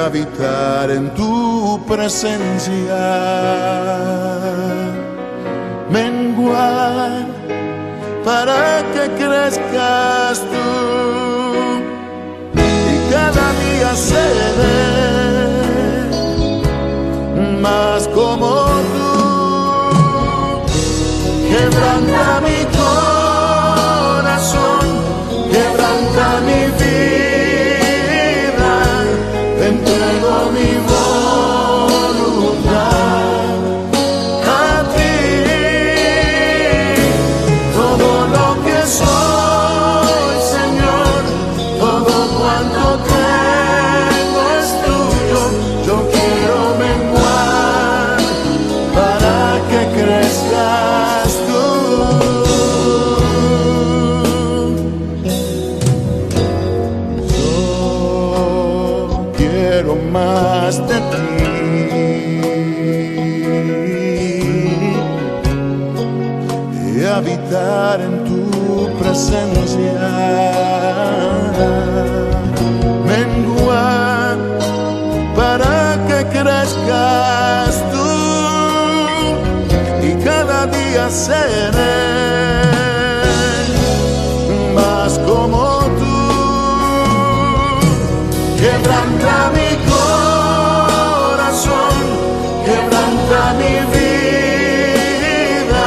habitar en tu presencia, menguar para que crezcas tú y cada día seré más como tú. Quebranta mi corazón, quebranta mi vida, te entrego mi voluntad a ti. Todo lo que soy, Señor, todo cuanto tengo es tuyo. Yo quiero menguar para que crezcas tú. Yo quiero más de ti y habitar en tu presencia, menguar para que crezcas tú y cada día seré más como tú. Quebranta mi corazón, quebranta mi vida,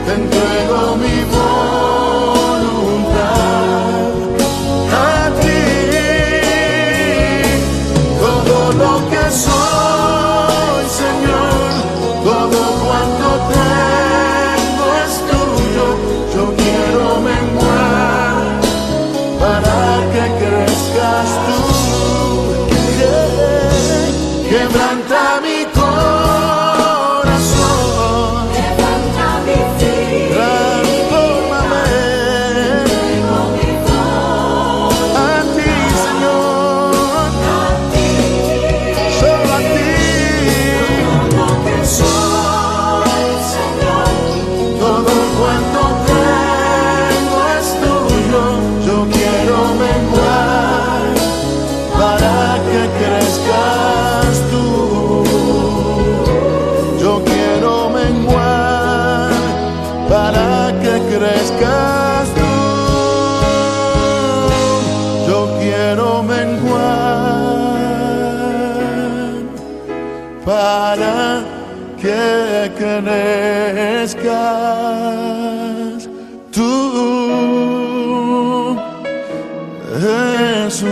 te entrego mi voluntad a ti. Todo lo que soy, Señor, todo cuanto tengo es tuyo. Yo quiero menguar para que crezcas tú. Quebranta mi corazón, Quebranta mi vida, transfórmame entrego mi voz a ti, Señor, a ti. solo a ti. Todo lo que soy, Señor, Todo cuanto tengo es tuyo. Yo quiero menguar para que crezcas tú. Yo quiero menguar para que crezcas tú. Yo quiero menguar para que crezcas tú, Jesús.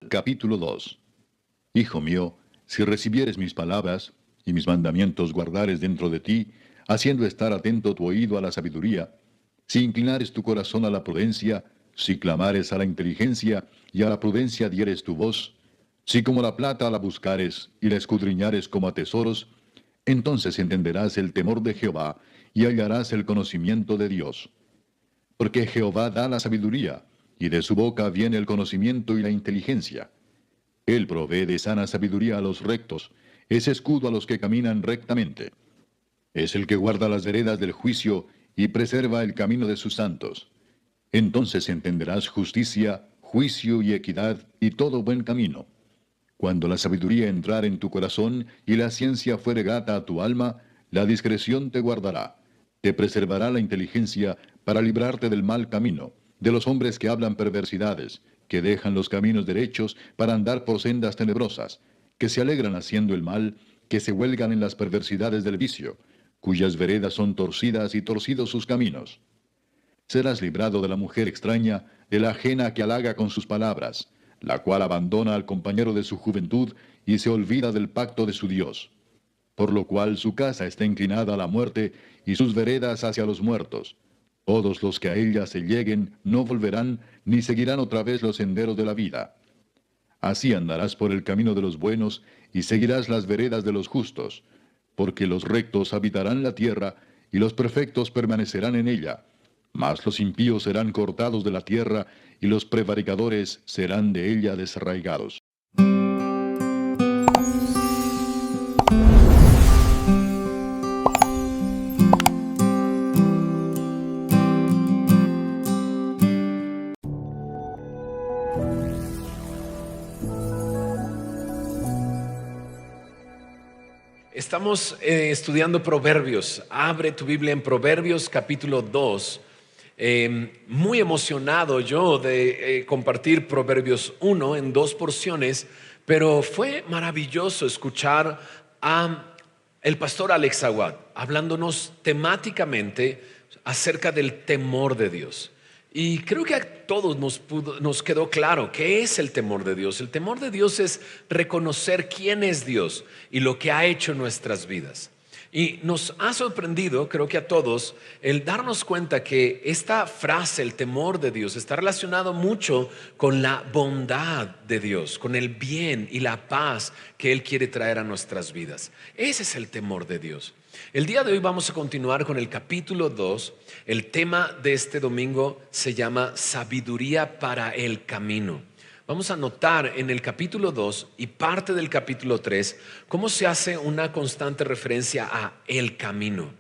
Capítulo 2. Hijo mío, si recibieres mis palabras y mis mandamientos guardares dentro de ti, haciendo estar atento tu oído a la sabiduría, si inclinares tu corazón a la prudencia, si clamares a la inteligencia y a la prudencia dieres tu voz, si como la plata la buscares y la escudriñares como a tesoros, entonces entenderás el temor de Jehová y hallarás el conocimiento de Dios. Porque Jehová da la sabiduría, y de su boca viene el conocimiento y la inteligencia. Él provee de sana sabiduría a los rectos, es escudo a los que caminan rectamente. Es el que guarda las veredas del juicio y preserva el camino de sus santos. Entonces entenderás justicia, juicio y equidad y todo buen camino. Cuando la sabiduría entrare en tu corazón y la ciencia fuere grata a tu alma, la discreción te guardará. Te preservará la inteligencia para librarte del mal camino, de los hombres que hablan perversidades, que dejan los caminos derechos para andar por sendas tenebrosas, que se alegran haciendo el mal, que se huelgan en las perversidades del vicio, cuyas veredas son torcidas y torcidos sus caminos. Serás librado de la mujer extraña, de la ajena que halaga con sus palabras, la cual abandona al compañero de su juventud y se olvida del pacto de su Dios. Por lo cual su casa está inclinada a la muerte y sus veredas hacia los muertos. Todos los que a ella se lleguen no volverán ni seguirán otra vez los senderos de la vida. Así andarás por el camino de los buenos y seguirás las veredas de los justos, porque los rectos habitarán la tierra y los perfectos permanecerán en ella. Mas los impíos serán cortados de la tierra y los prevaricadores serán de ella desarraigados. Estamos estudiando Proverbios. Abre tu Biblia en Proverbios capítulo 2. Muy emocionado yo de compartir Proverbios 1 en dos porciones, pero fue maravilloso escuchar a el pastor Alex Aguad hablándonos temáticamente acerca del temor de Dios. Y creo que a todos nos quedó claro qué es el temor de Dios. El temor de Dios es reconocer quién es Dios y lo que ha hecho en nuestras vidas. Y nos ha sorprendido, creo que a todos, el darnos cuenta que esta frase, el temor de Dios, está relacionado mucho con la bondad de Dios, con el bien y la paz que Él quiere traer a nuestras vidas. Ese es el temor de Dios. El día de hoy vamos a continuar con el capítulo 2. El tema de este domingo se llama Sabiduría para el camino. Vamos a notar en el capítulo 2 y parte del capítulo 3 cómo se hace una constante referencia a el camino.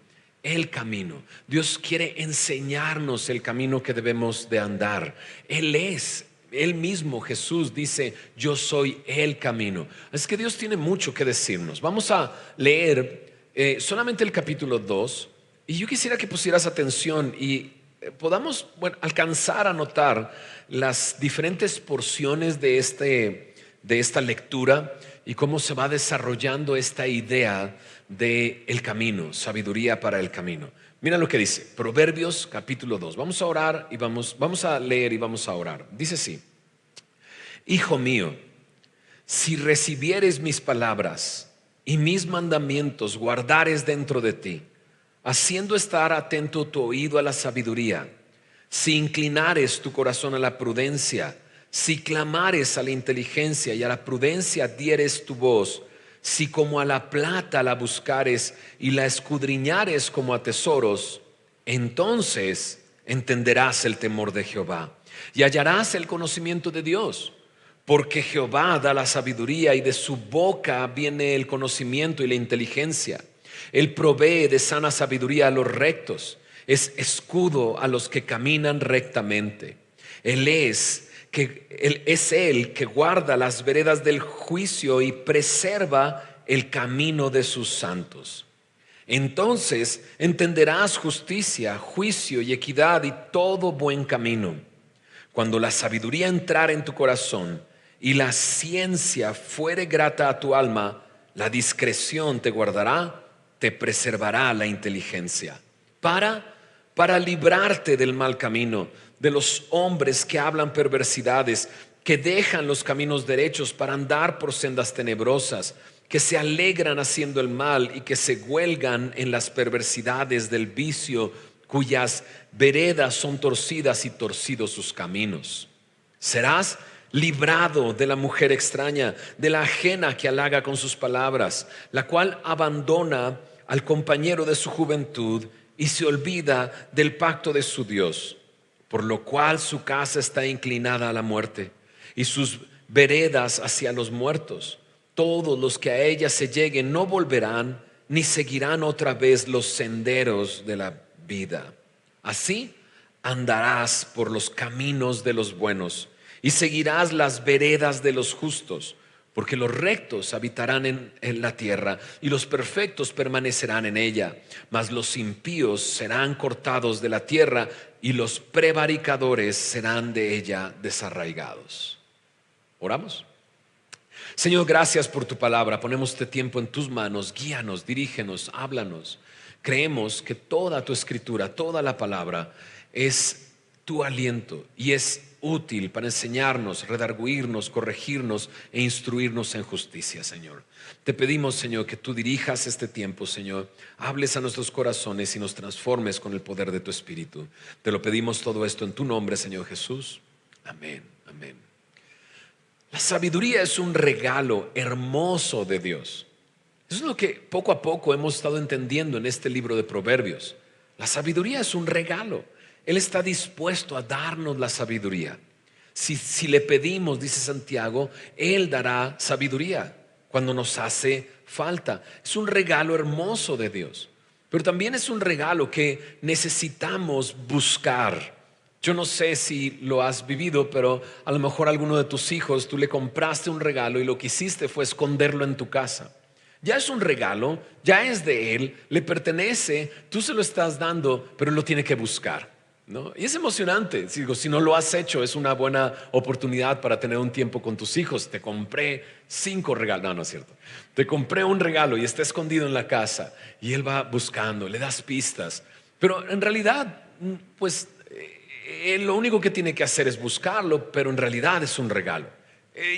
El camino. Dios quiere enseñarnos el camino que debemos de andar. Él mismo, Jesús, dice: yo soy el camino. Es que Dios tiene mucho que decirnos. Vamos a leer solamente el capítulo 2, y yo quisiera que pusieras atención y podamos alcanzar a notar las diferentes porciones de esta lectura y cómo se va desarrollando esta idea del camino, sabiduría para el camino. Mira lo que dice Proverbios capítulo 2. Vamos a orar y vamos a leer y vamos a orar. Dice así: Hijo mío, si recibieres mis palabras y mis mandamientos guardares dentro de ti, haciendo estar atento tu oído a la sabiduría, si inclinares tu corazón a la prudencia, si clamares a la inteligencia y a la prudencia dieres tu voz, si como a la plata la buscares y la escudriñares como a tesoros, entonces entenderás el temor de Jehová y hallarás el conocimiento de Dios. Porque Jehová da la sabiduría y de su boca viene el conocimiento y la inteligencia. Él provee de sana sabiduría a los rectos, es escudo a los que caminan rectamente. Él es el que guarda las veredas del juicio y preserva el camino de sus santos. Entonces entenderás justicia, juicio y equidad y todo buen camino. Cuando la sabiduría entrare en tu corazón y la ciencia fuere grata a tu alma, la discreción te guardará, te preservará la inteligencia. Para librarte del mal camino, de los hombres que hablan perversidades, que dejan los caminos derechos para andar por sendas tenebrosas, que se alegran haciendo el mal y que se huelgan en las perversidades del vicio, cuyas veredas son torcidas y torcidos sus caminos. Serás librado de la mujer extraña, de la ajena que halaga con sus palabras, la cual abandona al compañero de su juventud y se olvida del pacto de su Dios, por lo cual su casa está inclinada a la muerte y sus veredas hacia los muertos. Todos los que a ella se lleguen no volverán ni seguirán otra vez los senderos de la vida. Así andarás por los caminos de los buenos y seguirás las veredas de los justos, porque los rectos habitarán en la tierra y los perfectos permanecerán en ella, mas los impíos serán cortados de la tierra y los prevaricadores serán de ella desarraigados. ¿Oramos? Señor, gracias por tu palabra. Ponemos este tiempo en tus manos. Guíanos, dirígenos, háblanos. Creemos que toda tu escritura, toda la palabra es tu aliento y es útil para enseñarnos, redarguirnos, corregirnos e instruirnos en justicia, Señor. Te pedimos, Señor, que tú dirijas este tiempo, Señor. Hables a nuestros corazones y nos transformes con el poder de tu Espíritu. Te lo pedimos todo esto en tu nombre, Señor Jesús. Amén, amén. La sabiduría es un regalo hermoso de Dios. Eso es lo que poco a poco hemos estado entendiendo en este libro de Proverbios. La sabiduría es un regalo. Él está dispuesto a darnos la sabiduría. Si le pedimos, dice Santiago, Él dará sabiduría cuando nos hace falta. Es un regalo hermoso de Dios, pero también es un regalo que necesitamos buscar. Yo no sé si lo has vivido, pero a lo mejor a alguno de tus hijos tú le compraste un regalo y lo que hiciste fue esconderlo en tu casa. Ya es un regalo, ya es de Él, le pertenece, tú se lo estás dando, pero Él lo tiene que buscar, ¿no? Y es emocionante. Si no lo has hecho, es una buena oportunidad para tener un tiempo con tus hijos. Te compré 5 regalos, no es cierto. Te compré un regalo y está escondido en la casa y él va buscando, le das pistas, pero en realidad, pues él lo único que tiene que hacer es buscarlo, pero en realidad es un regalo.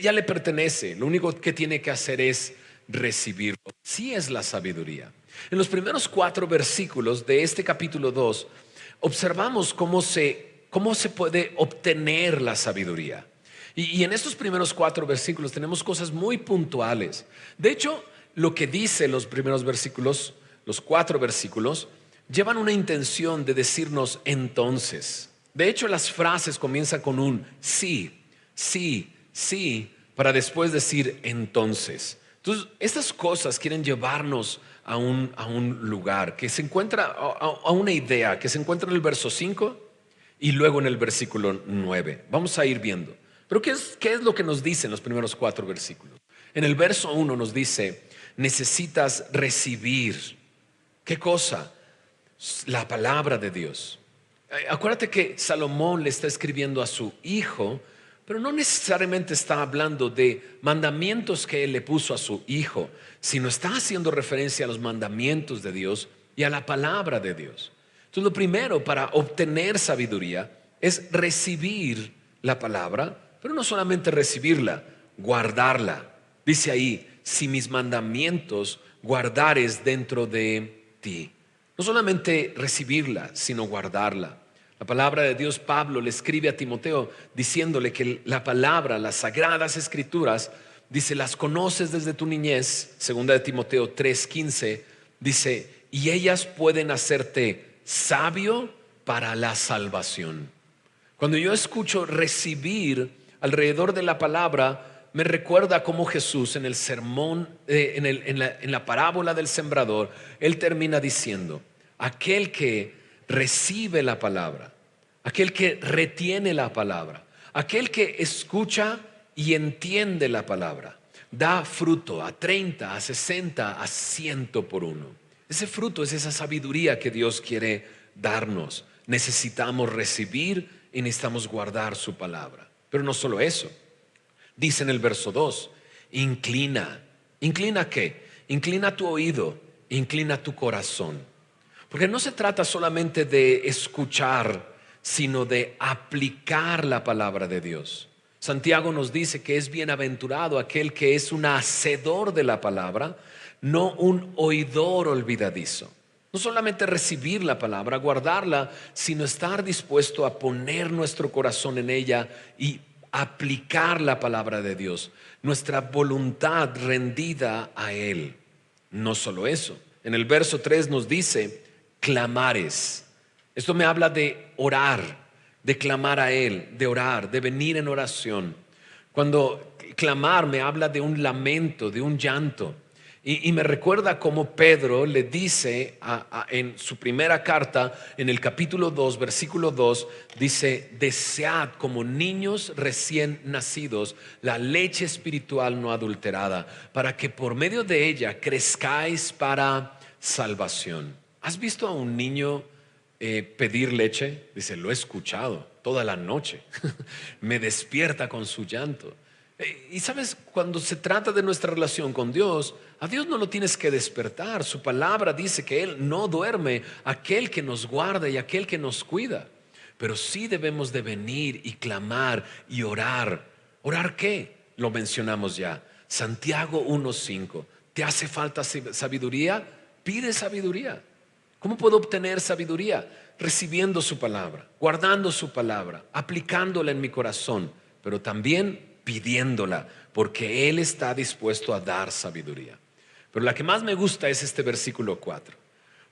Ya le pertenece, lo único que tiene que hacer es recibirlo. Sí es la sabiduría. En los primeros 4 versículos de este capítulo 2 observamos cómo se puede obtener la sabiduría. Y en estos primeros 4 versículos tenemos cosas muy puntuales. De hecho, lo que dice los primeros versículos, los 4 versículos, llevan una intención de decirnos entonces. De hecho, las frases comienzan con un sí, sí, sí, para después decir entonces. Entonces, estas cosas quieren llevarnos a un lugar que se encuentra, a una idea que se encuentra en el verso 5 y luego en el versículo 9. Vamos a ir viendo. Pero ¿qué es lo que nos dicen los primeros 4 versículos? En el verso 1 nos dice, necesitas recibir. ¿Qué cosa? La palabra de Dios. Acuérdate que Salomón le está escribiendo a su hijo, pero no necesariamente está hablando de mandamientos que él le puso a su hijo, sino está haciendo referencia a los mandamientos de Dios y a la palabra de Dios. Entonces, lo primero para obtener sabiduría es recibir la palabra, pero no solamente recibirla, guardarla. Dice ahí, si mis mandamientos guardares dentro de ti. No solamente recibirla, sino guardarla. La palabra de Dios, Pablo le escribe a Timoteo diciéndole que la palabra, las sagradas escrituras, dice, las conoces desde tu niñez. Segunda de Timoteo 3:15 dice, y ellas pueden hacerte sabio para la salvación. Cuando yo escucho recibir alrededor de la palabra, me recuerda cómo Jesús en el sermón, en la parábola del sembrador, él termina diciendo, aquel que recibe la palabra, aquel que retiene la palabra, aquel que escucha y entiende la palabra, da fruto a 30, a 60, a 100 por uno. Ese fruto es esa sabiduría que Dios quiere darnos. Necesitamos recibir y necesitamos guardar su palabra. Pero no solo eso. Dice en el verso 2, inclina. ¿Inclina qué? Inclina tu oído, inclina tu corazón. Porque no se trata solamente de escuchar, sino de aplicar la palabra de Dios. Santiago nos dice que es bienaventurado aquel que es un hacedor de la palabra, no un oidor olvidadizo. No solamente recibir la palabra, guardarla, sino estar dispuesto a poner nuestro corazón en ella y aplicar la palabra de Dios, nuestra voluntad rendida a Él. No solo eso, en el verso 3 nos dice clamares. Esto me habla de orar, de clamar a Él, de orar, de venir en oración. Cuando clamar me habla de un lamento, de un llanto. Y me recuerda como Pedro le dice en su primera carta, en el capítulo 2, versículo 2, dice, desead como niños recién nacidos la leche espiritual no adulterada, para que por medio de ella crezcáis para salvación. ¿Has visto a un niño pedir leche? Dice, lo he escuchado toda la noche. Me despierta con su llanto. Y sabes, cuando se trata de nuestra relación con Dios, a Dios no lo tienes que despertar. Su palabra dice que Él no duerme, aquel que nos guarda y aquel que nos cuida. pero sí debemos de venir y clamar y orar. ¿Orar qué? Lo mencionamos ya. Santiago 1:5. ¿Te hace falta sabiduría? Pide sabiduría. ¿Cómo puedo obtener sabiduría? Recibiendo su palabra, guardando su palabra, aplicándola en mi corazón, pero también pidiéndola, porque Él está dispuesto a dar sabiduría. Pero la que más me gusta es este versículo 4,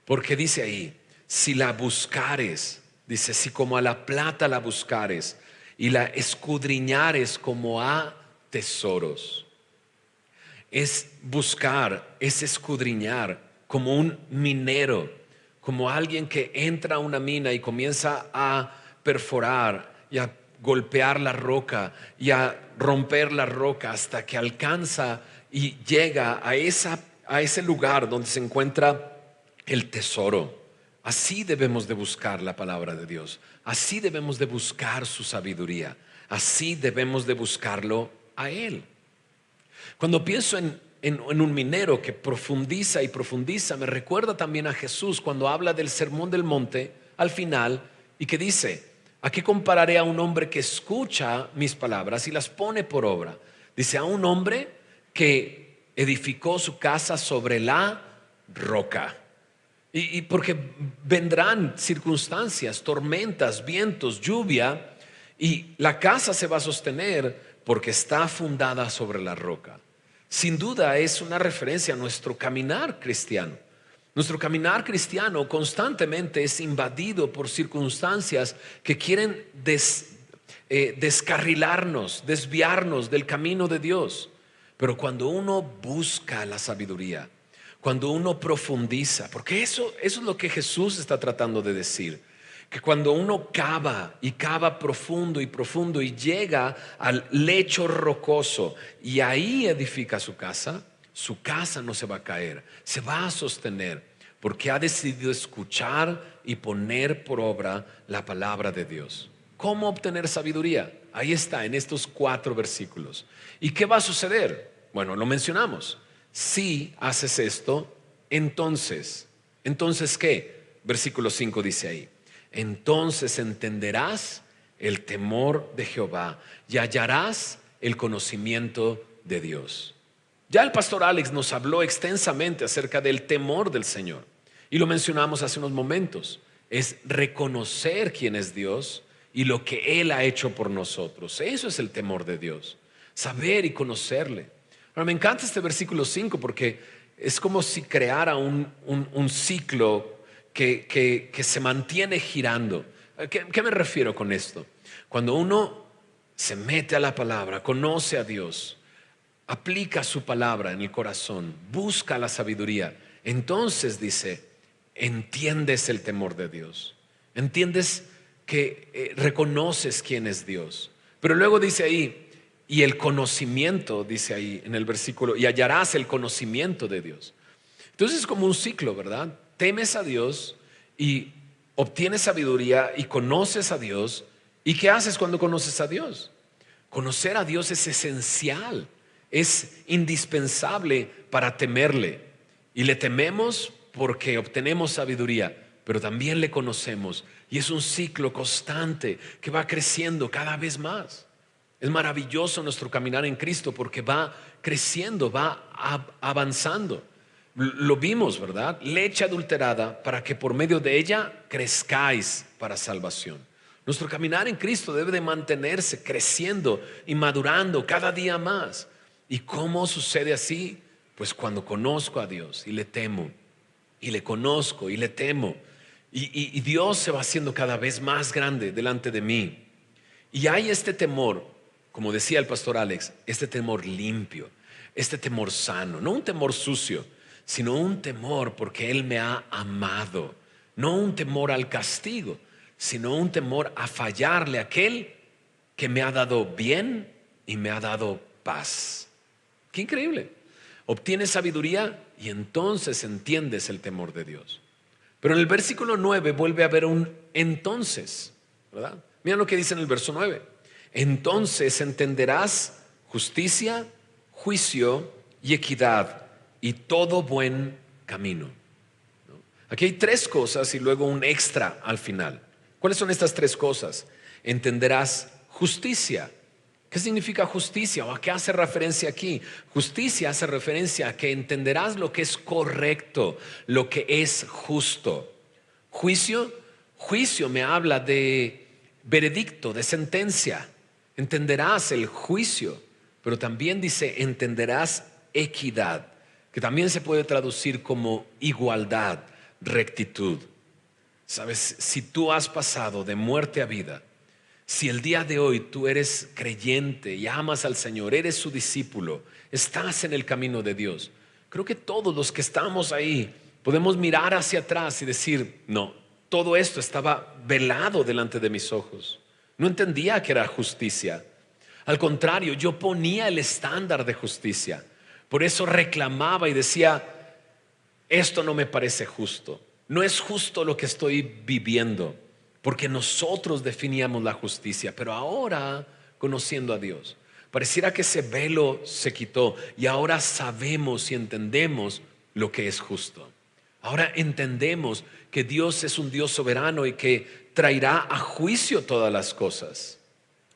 porque dice ahí, si la buscares, dice, si como a la plata la buscares y la escudriñares como a tesoros. Es buscar, es escudriñar como un minero, como alguien que entra a una mina y comienza a perforar y a golpear la roca y a romper la roca hasta que alcanza y llega a ese lugar donde se encuentra el tesoro. Así debemos de buscar la palabra de Dios. Así debemos de buscar su sabiduría. Así debemos de buscarlo a Él. Cuando pienso en un minero que profundiza y profundiza, me recuerda también a Jesús cuando habla del sermón del monte al final y que dice, ¿a qué compararé a un hombre que escucha mis palabras y las pone por obra? Dice, a un hombre que edificó su casa sobre la roca. Y porque vendrán circunstancias, tormentas, vientos, lluvia, y la casa se va a sostener porque está fundada sobre la roca. Sin duda es una referencia a nuestro caminar cristiano. Nuestro caminar cristiano constantemente es invadido por circunstancias que quieren descarrilarnos, desviarnos del camino de Dios. Pero cuando uno busca la sabiduría, cuando uno profundiza, porque eso es lo que Jesús está tratando de decir, que cuando uno cava y cava profundo y llega al lecho rocoso y ahí edifica su casa no se va a caer, se va a sostener, porque ha decidido escuchar y poner por obra la palabra de Dios. ¿Cómo obtener sabiduría? Ahí está, en estos 4 versículos. ¿Y qué va a suceder? Bueno, lo mencionamos. Si haces esto, entonces ¿qué? Versículo 5 dice ahí, entonces entenderás el temor de Jehová y hallarás el conocimiento de Dios. Ya el pastor Alex nos habló extensamente acerca del temor del Señor y lo mencionamos hace unos momentos. Es reconocer quién es Dios y lo que Él ha hecho por nosotros. Eso es el temor de Dios, saber y conocerle. Ahora, me encanta este versículo 5 porque es como si creara un ciclo que se mantiene girando. ¿Qué me refiero con esto? Cuando uno se mete a la palabra, conoce a Dios, aplica su palabra en el corazón, busca la sabiduría, entonces dice, entiendes el temor de Dios, entiendes que reconoces quién es Dios. Pero luego dice ahí, y el conocimiento, dice ahí en el versículo, y hallarás el conocimiento de Dios. Entonces es como un ciclo, ¿verdad? Temes a Dios y obtienes sabiduría y conoces a Dios. ¿Y qué haces cuando conoces a Dios? Conocer a Dios es esencial, es indispensable para temerle. Y le tememos porque obtenemos sabiduría, pero también le conocemos. Y es un ciclo constante que va creciendo cada vez más. Es maravilloso nuestro caminar en Cristo porque va creciendo, va avanzando. Lo vimos, ¿verdad? Leche adulterada para que por medio de ella crezcáis para salvación. Nuestro caminar en Cristo debe de mantenerse creciendo y madurando cada día más. ¿Y cómo sucede así? Pues cuando conozco a Dios y le temo, y le conozco y le temo, y Dios se va haciendo cada vez más grande delante de mí. Y hay este temor, como decía el pastor Alex, este temor limpio, este temor sano, no un temor sucio, sino un temor porque Él me ha amado, no un temor al castigo, sino un temor a fallarle a aquel que me ha dado bien y me ha dado paz. Qué increíble. Obtienes sabiduría y entonces entiendes el temor de Dios. Pero en el versículo 9 vuelve a haber un entonces, ¿verdad? Mira lo que dice en el verso 9. Entonces entenderás justicia, juicio y equidad y todo buen camino. ¿No? Aquí hay 3 cosas y luego un extra al final. ¿Cuáles son estas tres cosas? Entenderás justicia. ¿Qué significa justicia o a qué hace referencia aquí? Justicia hace referencia a que entenderás lo que es correcto, lo que es justo. Juicio me habla de veredicto, de sentencia. Entenderás el juicio, pero también dice entenderás equidad, que también se puede traducir como igualdad, rectitud. Sabes, si tú has pasado de muerte a vida, si el día de hoy tú eres creyente y amas al Señor, eres su discípulo, estás en el camino de Dios, creo que todos los que estamos ahí podemos mirar hacia atrás y decir, no, todo esto estaba velado delante de mis ojos. No entendía que era justicia. Al contrario, yo ponía el estándar de justicia. Por eso reclamaba y decía, esto no me parece justo. No es justo lo que estoy viviendo. Porque nosotros definíamos la justicia, pero ahora, conociendo a Dios, pareciera que ese velo se quitó y ahora sabemos y entendemos lo que es justo. Ahora entendemos que Dios es un Dios soberano y que traerá a juicio todas las cosas.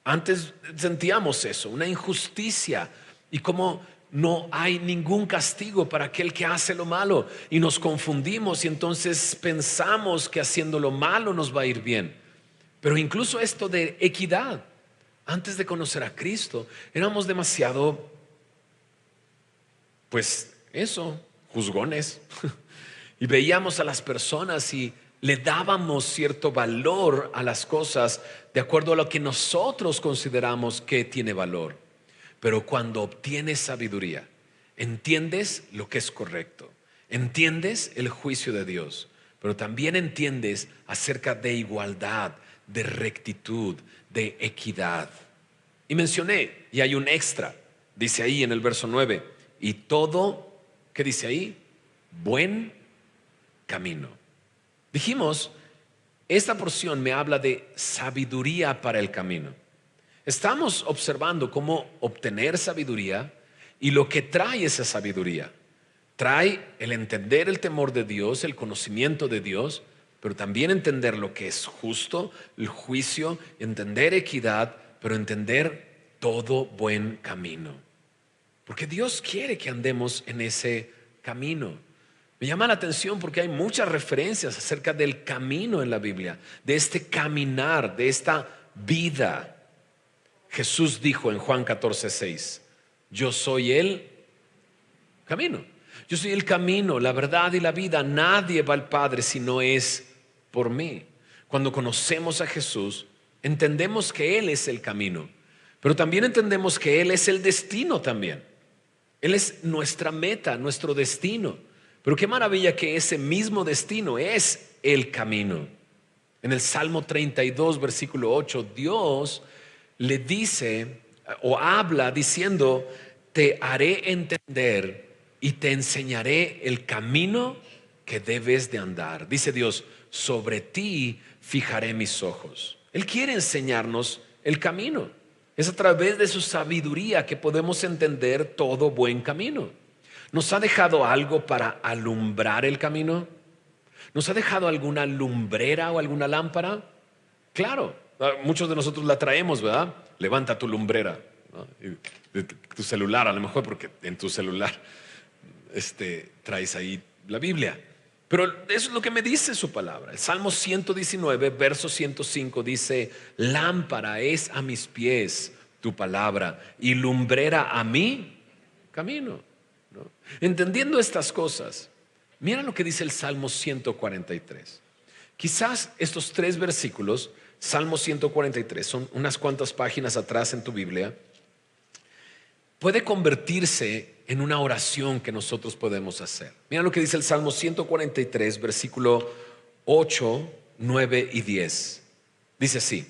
Antes sentíamos eso, una injusticia y como no hay ningún castigo para aquel que hace lo malo y nos confundimos y entonces pensamos que haciendo lo malo nos va a ir bien. Pero incluso esto de equidad, antes de conocer a Cristo, éramos demasiado, pues eso, juzgones y veíamos a las personas y le dábamos cierto valor a las cosas de acuerdo a lo que nosotros consideramos que tiene valor. Pero cuando obtienes sabiduría, entiendes lo que es correcto, entiendes el juicio de Dios, pero también entiendes acerca de igualdad, de rectitud, de equidad. Y mencioné, y hay un extra, dice ahí en el verso 9, y todo, ¿qué dice ahí? Buen camino. Dijimos, esta porción me habla de sabiduría para el camino. Estamos observando cómo obtener sabiduría y lo que trae esa sabiduría. Trae el entender el temor de Dios, el conocimiento de Dios, pero también entender lo que es justo, el juicio, entender equidad, pero entender todo buen camino. Porque Dios quiere que andemos en ese camino. Me llama la atención porque hay muchas referencias acerca del camino en la Biblia, de este caminar, de esta vida. Jesús dijo en Juan 14:6, yo soy el camino. Yo soy el camino, la verdad y la vida. Nadie va al Padre si no es por mí. Cuando conocemos a Jesús, entendemos que Él es el camino, pero también entendemos que Él es el destino también. Él es nuestra meta, nuestro destino. Pero qué maravilla que ese mismo destino es el camino. En el Salmo 32, versículo 8, Dios le dice o habla diciendo, te haré entender y te enseñaré el camino que debes de andar. Dice Dios, sobre ti fijaré mis ojos. Él quiere enseñarnos el camino. Es a través de su sabiduría que podemos entender todo buen camino. ¿Nos ha dejado algo para alumbrar el camino? ¿Nos ha dejado alguna lumbrera o alguna lámpara? Claro, muchos de nosotros la traemos, ¿verdad? Levanta tu lumbrera, ¿no? Y tu celular, a lo mejor porque en tu celular traes ahí la Biblia. Pero eso es lo que me dice su palabra. El Salmo 119, verso 105 dice, lámpara es a mis pies tu palabra y lumbrera a mi camino, ¿no? Entendiendo estas cosas, mira lo que dice el Salmo 143. Quizás estos 3 versículos, Salmo 143, son unas cuantas páginas atrás en tu Biblia, puede convertirse en una oración que nosotros podemos hacer. Mira lo que dice el Salmo 143, versículo 8, 9 y 10. Dice así,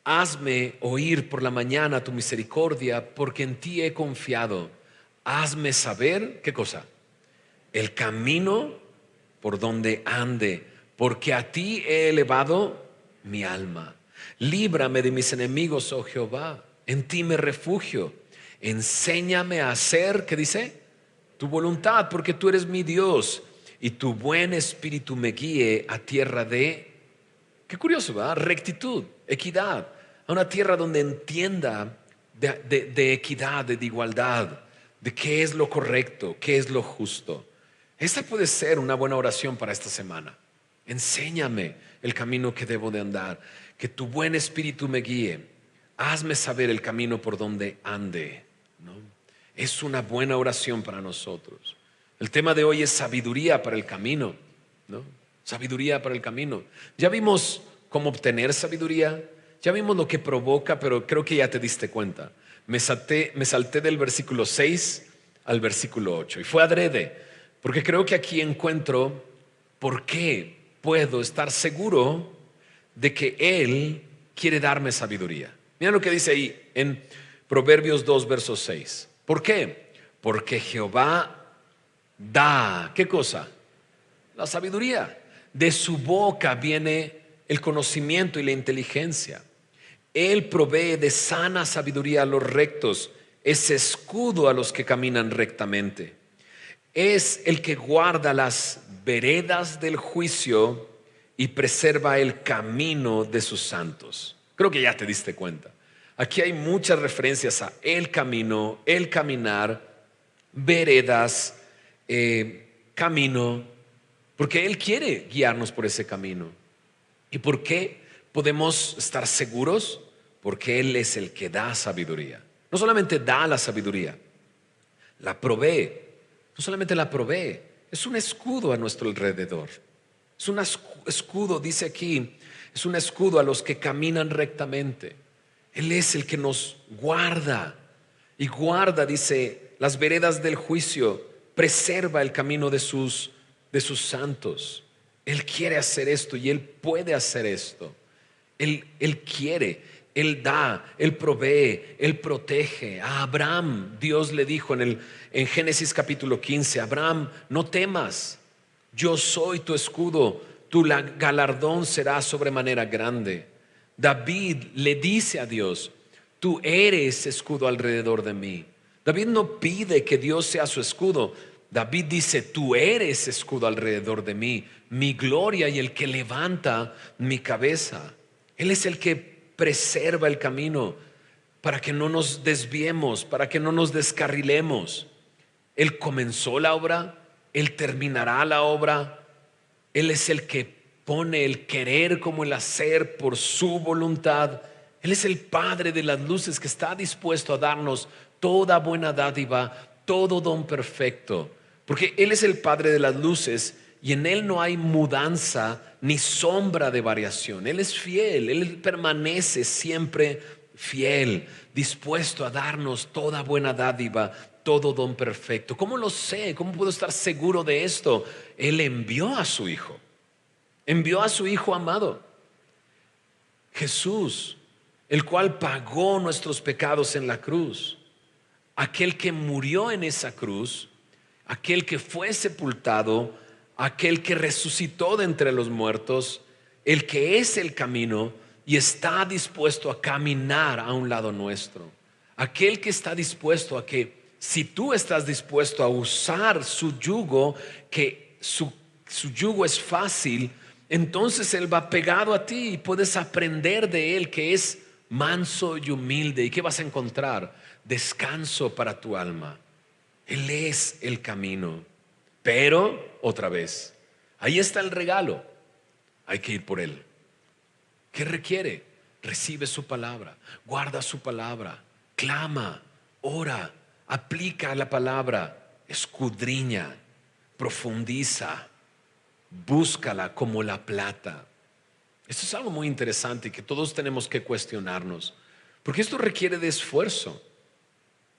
hazme oír por la mañana tu misericordia, porque en ti he confiado. Hazme saber, ¿qué cosa? El camino por donde ande, porque a ti he elevado mi alma. Líbrame de mis enemigos, oh Jehová, en ti me refugio. Enséñame a hacer, ¿qué dice? Tu voluntad, porque tú eres mi Dios, y tu buen espíritu me guíe a tierra de Qué curioso, ¿verdad? Rectitud, equidad, a una tierra donde entienda de equidad, de igualdad, de qué es lo correcto, qué es lo justo. Esta puede ser una buena oración para esta semana. Enséñame el camino que debo de andar, que tu buen espíritu me guíe. Hazme saber el camino por donde ande, ¿no? Es una buena oración para nosotros. El tema de hoy es sabiduría para el camino, ¿no? Sabiduría para el camino. Ya vimos cómo obtener sabiduría, ya vimos lo que provoca, pero creo que ya te diste cuenta. Me salté del versículo 6 al versículo 8 y fue adrede, porque creo que aquí encuentro por qué puedo estar seguro de que Él quiere darme sabiduría. Mira lo que dice ahí en Proverbios 2, verso 6. ¿Por qué? Porque Jehová da, ¿qué cosa? La sabiduría. De su boca viene el conocimiento y la inteligencia. Él provee de sana sabiduría a los rectos, es escudo a los que caminan rectamente. Es el que guarda las veredas del juicio y preserva el camino de sus santos. Creo que ya te diste cuenta. Aquí hay muchas referencias a el camino, el caminar, veredas, camino, porque Él quiere guiarnos por ese camino. ¿Y por qué podemos estar seguros? Porque Él es el que da sabiduría. No solamente da la sabiduría, la provee. No solamente la provee, es un escudo a nuestro alrededor. Es un escudo, dice aquí, es un escudo a los que caminan rectamente. Él es el que nos guarda. Y guarda, dice, las veredas del juicio, preserva el camino de sus santos. Él quiere hacer esto y Él puede hacer esto. Él quiere, Él da, Él provee, Él protege. A Abraham Dios le dijo en Génesis capítulo 15, Abraham, no temas, yo soy tu escudo, tu galardón será sobremanera grande. David le dice a Dios, tú eres escudo alrededor de mí. David no pide que Dios sea su escudo. David dice, tú eres escudo alrededor de mí, mi gloria y el que levanta mi cabeza. Él es el que preserva el camino para que no nos desviemos, para que no nos descarrilemos. Él comenzó la obra, Él terminará la obra. Él es el que pone el querer como el hacer por su voluntad. Él es el Padre de las luces que está dispuesto a darnos toda buena dádiva, todo don perfecto. Porque Él es el Padre de las luces y en Él no hay mudanza ni sombra de variación. Él es fiel, Él permanece siempre fiel, dispuesto a darnos toda buena dádiva, todo don perfecto. ¿Cómo lo sé? ¿Cómo puedo estar seguro de esto? Él envió a su Hijo amado, Jesús, el cual pagó nuestros pecados en la cruz. Aquel que murió en esa cruz, aquel que fue sepultado, aquel que resucitó de entre los muertos, el que es el camino y está dispuesto a caminar a un lado nuestro. Aquel que está dispuesto a que, si tú estás dispuesto a usar su yugo, que su yugo es fácil, entonces Él va pegado a ti y puedes aprender de Él, que es manso y humilde. ¿Y qué vas a encontrar? Descanso para tu alma. Él es el camino. Pero, otra vez, ahí está el regalo. Hay que ir por Él. ¿Qué requiere? Recibe su palabra, guarda su palabra, clama, ora, aplica la palabra, escudriña, profundiza, búscala como la plata. Esto es algo muy interesante y que todos tenemos que cuestionarnos, porque esto requiere de esfuerzo.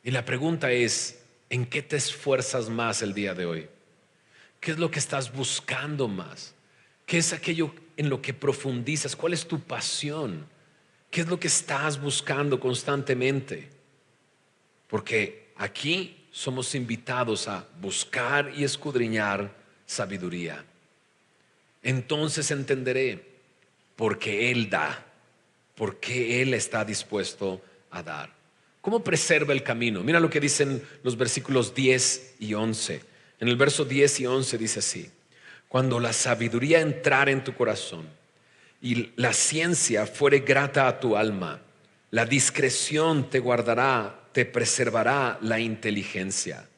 Y la pregunta es, ¿en qué te esfuerzas más el día de hoy? ¿Qué es lo que estás buscando más? ¿Qué es aquello en lo que profundizas? ¿Cuál es tu pasión? ¿Qué es lo que estás buscando constantemente? Porque aquí somos invitados a buscar y escudriñar sabiduría. Entonces entenderé por qué Él da, por qué Él está dispuesto a dar. ¿Cómo preserva el camino? Mira lo que dicen los versículos 10 y 11. En el verso 10 y 11 dice así: cuando la sabiduría entrare en tu corazón y la ciencia fuere grata a tu alma, la discreción te guardará, te preservará la inteligencia.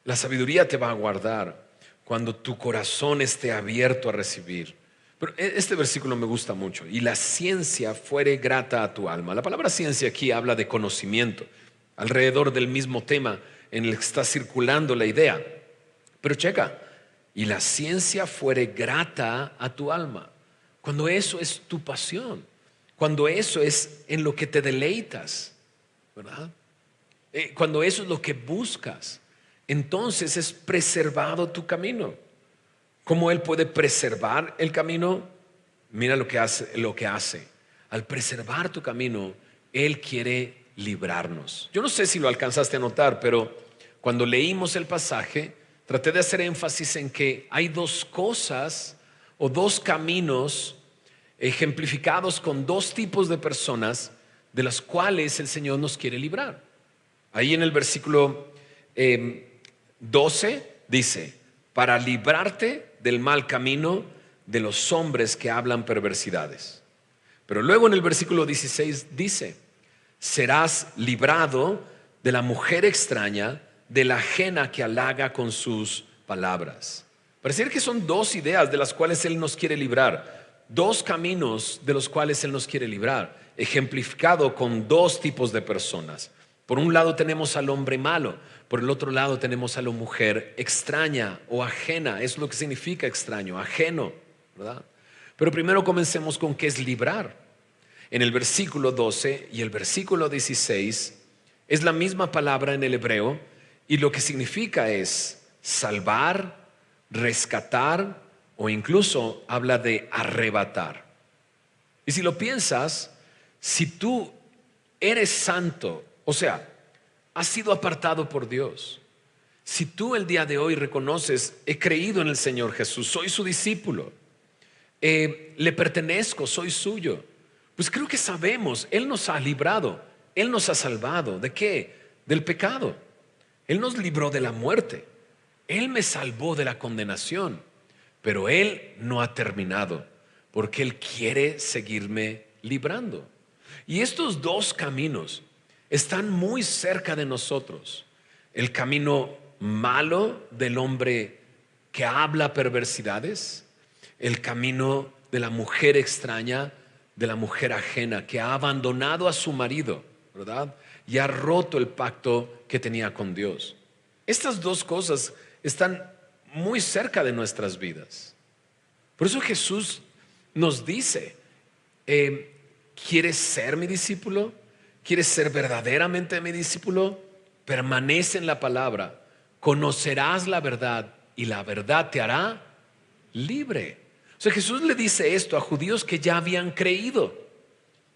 La sabiduría te va a guardar cuando tu corazón esté abierto a recibir. Pero este versículo me gusta mucho. Y la ciencia fuere grata a tu alma. La palabra ciencia aquí habla de conocimiento, alrededor del mismo tema en el que está circulando la idea. Pero checa, y la ciencia fuere grata a tu alma. Cuando eso es tu pasión, cuando eso es en lo que te deleitas, ¿verdad? Cuando eso es lo que buscas, entonces es preservado tu camino. ¿Cómo Él puede preservar el camino? Mira lo que hace. Al preservar tu camino, Él quiere librarnos. Yo no sé si lo alcanzaste a notar, pero cuando leímos el pasaje, traté de hacer énfasis en que hay dos cosas o dos caminos ejemplificados con dos tipos de personas de las cuales el Señor nos quiere librar. Ahí en el versículo 12 dice, para librarte del mal camino de los hombres que hablan perversidades. Pero luego en el versículo 16 dice, serás librado de la mujer extraña, de la ajena que halaga con sus palabras. Pareciera que son dos ideas de las cuales Él nos quiere librar, dos caminos de los cuales Él nos quiere librar, ejemplificado con dos tipos de personas. Por un lado tenemos al hombre malo, por el otro lado tenemos a la mujer extraña o ajena. Eso es lo que significa extraño, ajeno, ¿verdad? Pero primero comencemos con qué es librar. En el versículo 12 y el versículo 16 es la misma palabra en el hebreo y lo que significa es salvar, rescatar o incluso habla de arrebatar. Y si lo piensas, si tú eres santo, o sea, has sido apartado por Dios. Si tú el día de hoy reconoces, he creído en el Señor Jesús, soy su discípulo, le pertenezco, soy suyo, pues creo que sabemos, Él nos ha librado, Él nos ha salvado. ¿De qué? Del pecado. Él nos libró de la muerte. Él me salvó de la condenación. Pero Él no ha terminado, porque Él quiere seguirme librando. Y estos dos caminos están muy cerca de nosotros. El camino malo del hombre que habla perversidades, el camino de la mujer extraña, de la mujer ajena que ha abandonado a su marido, ¿verdad? Y ha roto el pacto que tenía con Dios. Estas dos cosas están muy cerca de nuestras vidas. Por eso Jesús nos dice, ¿quieres ser mi discípulo? ¿Quieres ser verdaderamente mi discípulo? Permanece en la palabra, conocerás la verdad y la verdad te hará libre. O sea, Jesús le dice esto a judíos que ya habían creído.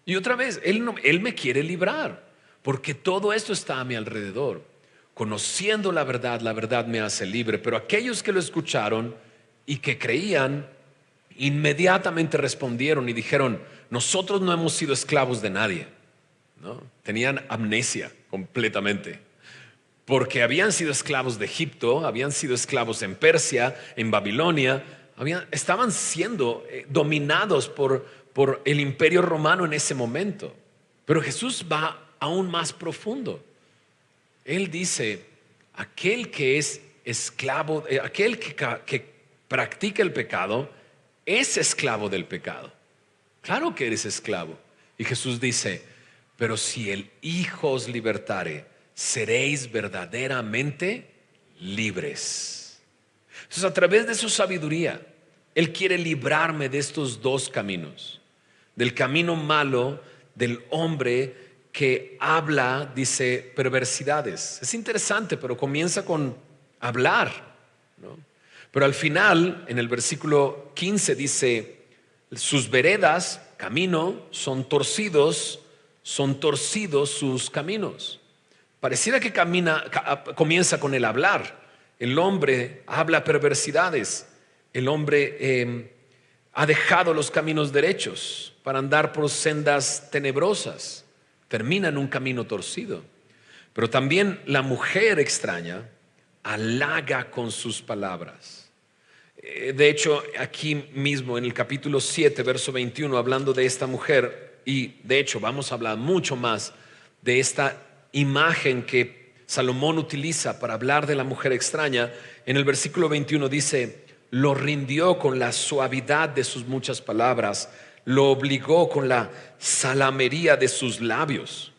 Y otra vez, Él me quiere librar, porque todo esto está a mi alrededor. Conociendo la verdad me hace libre. Pero aquellos que lo escucharon y que creían, inmediatamente respondieron y dijeron, nosotros no hemos sido esclavos de nadie. ¿No? Tenían amnesia completamente, porque habían sido esclavos de Egipto, habían sido esclavos en Persia, en Babilonia, estaban siendo dominados por el imperio romano en ese momento. Pero Jesús va aún más profundo. Él dice, aquel que es esclavo, aquel que practica el pecado, es esclavo del pecado. Claro que eres esclavo. Y Jesús dice, pero si el Hijo os libertare, seréis verdaderamente libres. Entonces, a través de su sabiduría, Él quiere librarme de estos dos caminos. Del camino malo del hombre que habla, dice, perversidades. Es interesante, pero comienza con hablar, ¿no? Pero al final, en el versículo 15 dice, sus veredas, camino, son torcidos sus caminos. Pareciera que comienza con el hablar. El hombre habla perversidades. El hombre ha dejado los caminos derechos para andar por sendas tenebrosas. Termina en un camino torcido. Pero también la mujer extraña halaga con sus palabras. De hecho, aquí mismo en el capítulo 7, verso 21, hablando de esta mujer, y de hecho vamos a hablar mucho más de esta imagen que Salomón utiliza para hablar de la mujer extraña. En el versículo 21 dice: lo rindió con la suavidad de sus muchas palabras, lo obligó con la salamería de sus labios.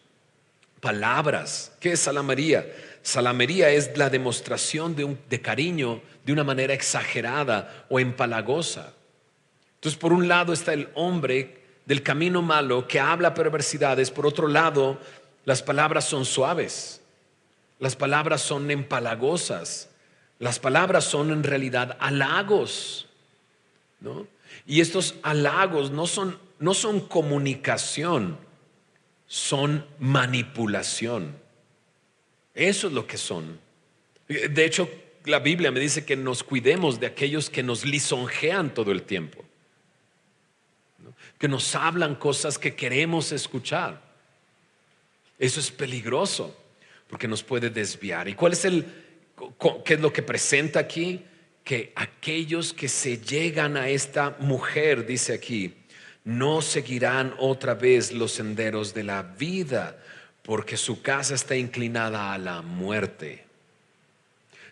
Palabras. ¿Qué es salamería? Salamería es la demostración de cariño de una manera exagerada o empalagosa. Entonces, por un lado está el hombre del camino malo que habla perversidades. Por otro lado, las palabras son suaves. Las palabras son empalagosas. Las palabras son en realidad halagos, ¿no? Y estos halagos no son comunicación, son manipulación. Eso es lo que son. De hecho, la Biblia me dice que nos cuidemos de aquellos que nos lisonjean todo el tiempo, ¿no? Que nos hablan cosas que queremos escuchar. Eso es peligroso porque nos puede desviar. ¿Y qué es lo que presenta aquí? Que aquellos que se llegan a esta mujer, dice aquí, no seguirán otra vez los senderos de la vida, porque su casa está inclinada a la muerte.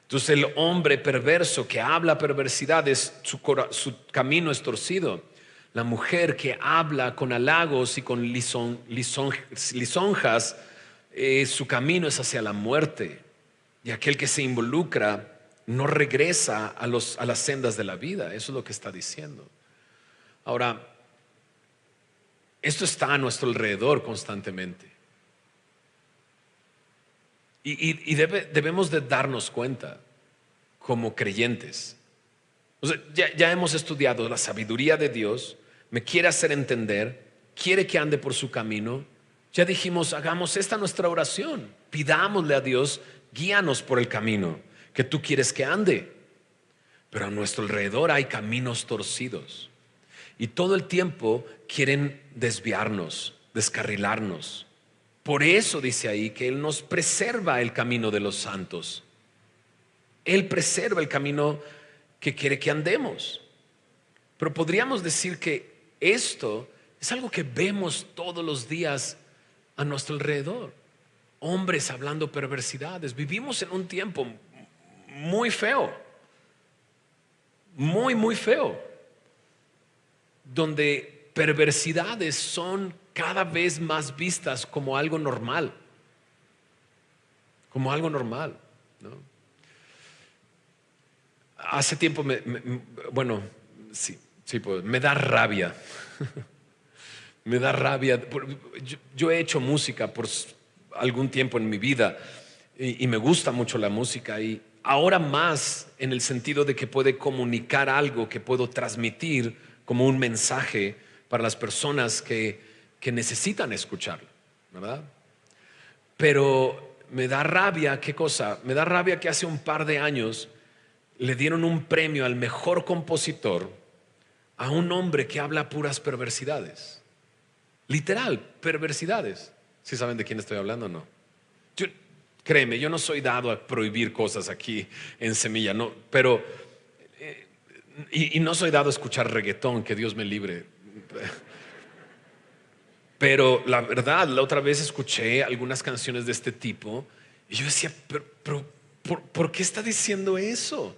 Entonces el hombre perverso que habla perversidades, su camino es torcido. La mujer que habla con halagos y con lisonjas, su camino es hacia la muerte. Y aquel que se involucra no regresa a las sendas de la vida. Eso es lo que está diciendo. Ahora, esto está a nuestro alrededor constantemente. Y debemos de darnos cuenta como creyentes. O sea, ya hemos estudiado la sabiduría de Dios, me quiere hacer entender, quiere que ande por su camino. Ya dijimos, hagamos esta nuestra oración, pidámosle a Dios, guíanos por el camino que tú quieres que ande. Pero a nuestro alrededor hay caminos torcidos y todo el tiempo quieren desviarnos, descarrilarnos. Por eso dice ahí que Él nos preserva el camino de los santos. Él preserva el camino que quiere que andemos. Pero podríamos decir que esto es algo que vemos todos los días a nuestro alrededor. Hombres hablando perversidades. Vivimos en un tiempo muy feo, muy feo, donde perversidades son cada vez más vistas como algo normal, ¿no? Hace tiempo pues, me da rabia. Me da rabia. Yo he hecho música por algún tiempo en mi vida y me gusta mucho la música, y ahora más en el sentido de que puede comunicar algo que puedo transmitir como un mensaje para las personas que necesitan escucharlo, ¿verdad? Pero me da rabia, ¿qué cosa? Me da rabia que hace un par de años le dieron un premio al mejor compositor a un hombre que habla puras perversidades. Literal, perversidades. ¿Sí saben de quién estoy hablando o no? Créeme, yo no soy dado a prohibir cosas aquí en Semilla, no, pero y no soy dado a escuchar reggaetón, que Dios me libre. Pero la verdad, la otra vez escuché algunas canciones de este tipo y yo decía, pero ¿por qué está diciendo eso?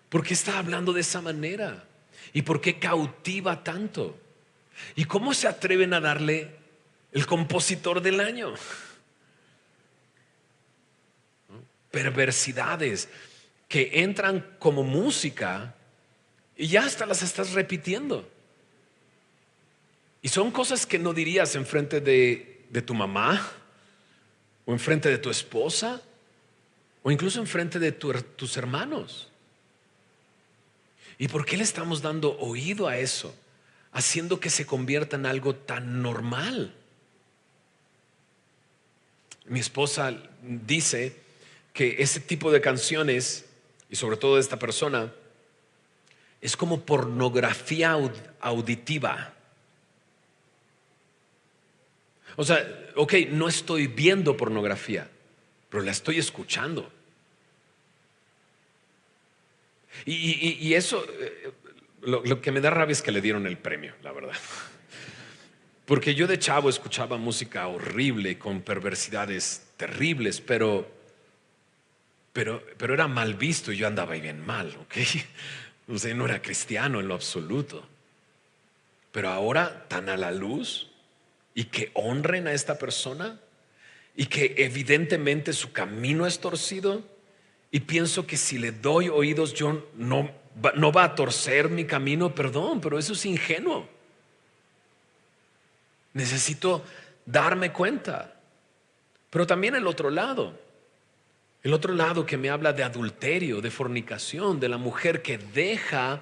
¿Por qué está hablando de esa manera? ¿Y por qué cautiva tanto? ¿Y cómo se atreven a darle el compositor del año? Perversidades que entran como música y ya hasta las estás repitiendo. Y son cosas que no dirías enfrente de tu mamá, o enfrente de tu esposa, o incluso enfrente de tus hermanos. ¿Y por qué le estamos dando oído a eso? Haciendo que se convierta en algo tan normal. Mi esposa dice que ese tipo de canciones, y sobre todo de esta persona, es como pornografía auditiva. O sea, ok, no estoy viendo pornografía, pero la estoy escuchando. Y eso, lo que me da rabia es que le dieron el premio, la verdad. Porque yo de chavo escuchaba música horrible, con perversidades terribles, pero era mal visto y yo andaba ahí bien mal, ¿ok? O sea, no era cristiano en lo absoluto. Pero ahora, tan a la luz, y que honren a esta persona, y que evidentemente su camino es torcido, y pienso que si le doy oídos, yo no va a torcer mi camino, perdón, pero eso es ingenuo. Necesito darme cuenta. Pero también el otro lado que me habla de adulterio, de fornicación, de la mujer que deja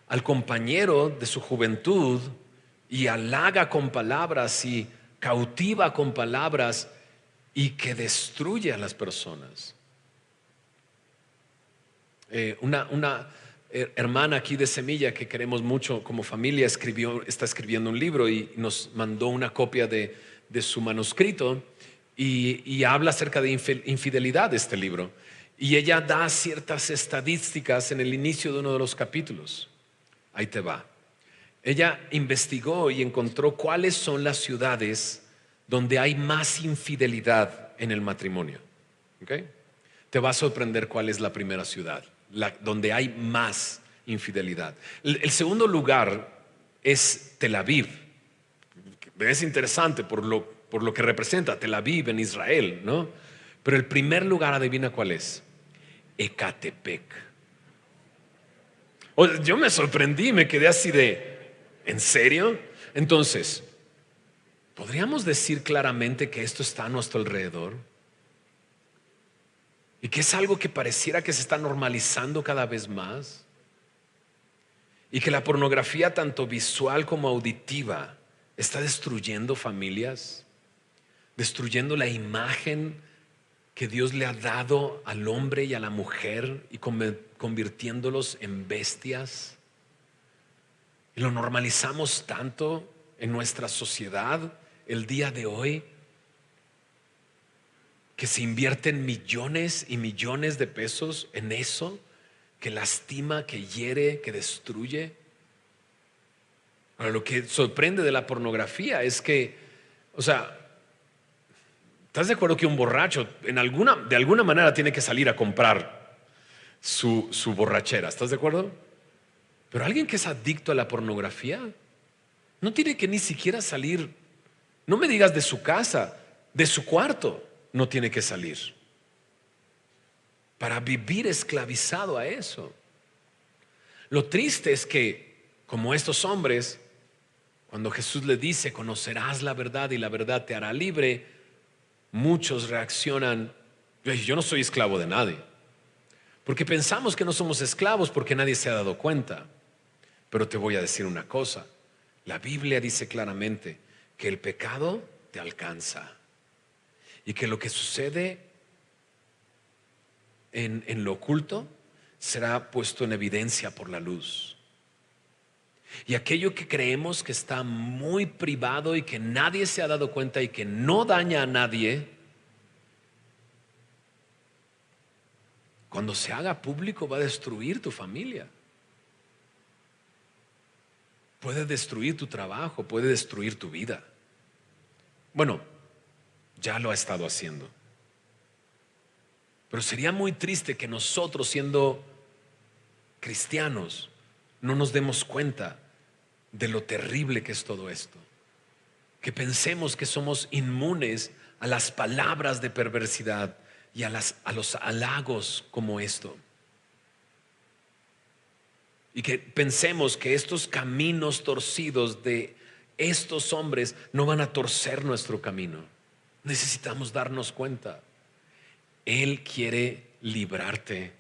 al compañero de su juventud y halaga con palabras y cautiva con palabras y que destruye a las personas. Una hermana aquí de Semilla que queremos mucho como familia está escribiendo un libro y nos mandó una copia de su manuscrito y habla acerca de infidelidad de este libro. Y ella da ciertas estadísticas en el inicio de uno de los capítulos. Ahí te va. Ella investigó y encontró cuáles son las ciudades donde hay más infidelidad en el matrimonio. ¿Okay? Te va a sorprender cuál es la primera ciudad donde hay más infidelidad. El segundo lugar es Tel Aviv. Es interesante por lo que representa Tel Aviv en Israel, ¿no? Pero el primer lugar, adivina cuál es. Ecatepec. Yo me sorprendí, me quedé así de, ¿en serio? Entonces, ¿podríamos decir claramente que esto está a nuestro alrededor? Y que es algo que pareciera que se está normalizando cada vez más. Y que la pornografía, tanto visual como auditiva, está destruyendo familias, destruyendo la imagen que Dios le ha dado al hombre y a la mujer y convirtiéndolos en bestias. Y lo normalizamos tanto en nuestra sociedad el día de hoy, que se invierten millones y millones de pesos en eso, que lastima, que hiere, que destruye. Ahora, lo que sorprende de la pornografía es que, o sea, ¿estás de acuerdo que un borracho de alguna manera tiene que salir a comprar su borrachera? ¿Estás de acuerdo? Pero alguien que es adicto a la pornografía no tiene que ni siquiera salir, no me digas de su casa, de su cuarto. No tiene que salir para vivir esclavizado a eso. Lo triste es que, como estos hombres, cuando Jesús le dice, conocerás la verdad y la verdad te hará libre, muchos reaccionan, yo no soy esclavo de nadie. Porque pensamos que no somos esclavos porque nadie se ha dado cuenta. Pero te voy a decir una cosa, la Biblia dice claramente que el pecado te alcanza. Y que lo que sucede en lo oculto será puesto en evidencia por la luz. Y aquello que creemos que está muy privado y que nadie se ha dado cuenta y que no daña a nadie, cuando se haga público va a destruir tu familia. Puede destruir tu trabajo, puede destruir tu vida. Bueno, ya lo ha estado haciendo. Pero sería muy triste que nosotros, siendo cristianos, no nos demos cuenta de lo terrible que es todo esto. Que pensemos que somos inmunes a las palabras de perversidad y a los halagos como esto. Y que pensemos que estos caminos torcidos de estos hombres no van a torcer nuestro camino. Necesitamos darnos cuenta. Él quiere librarte.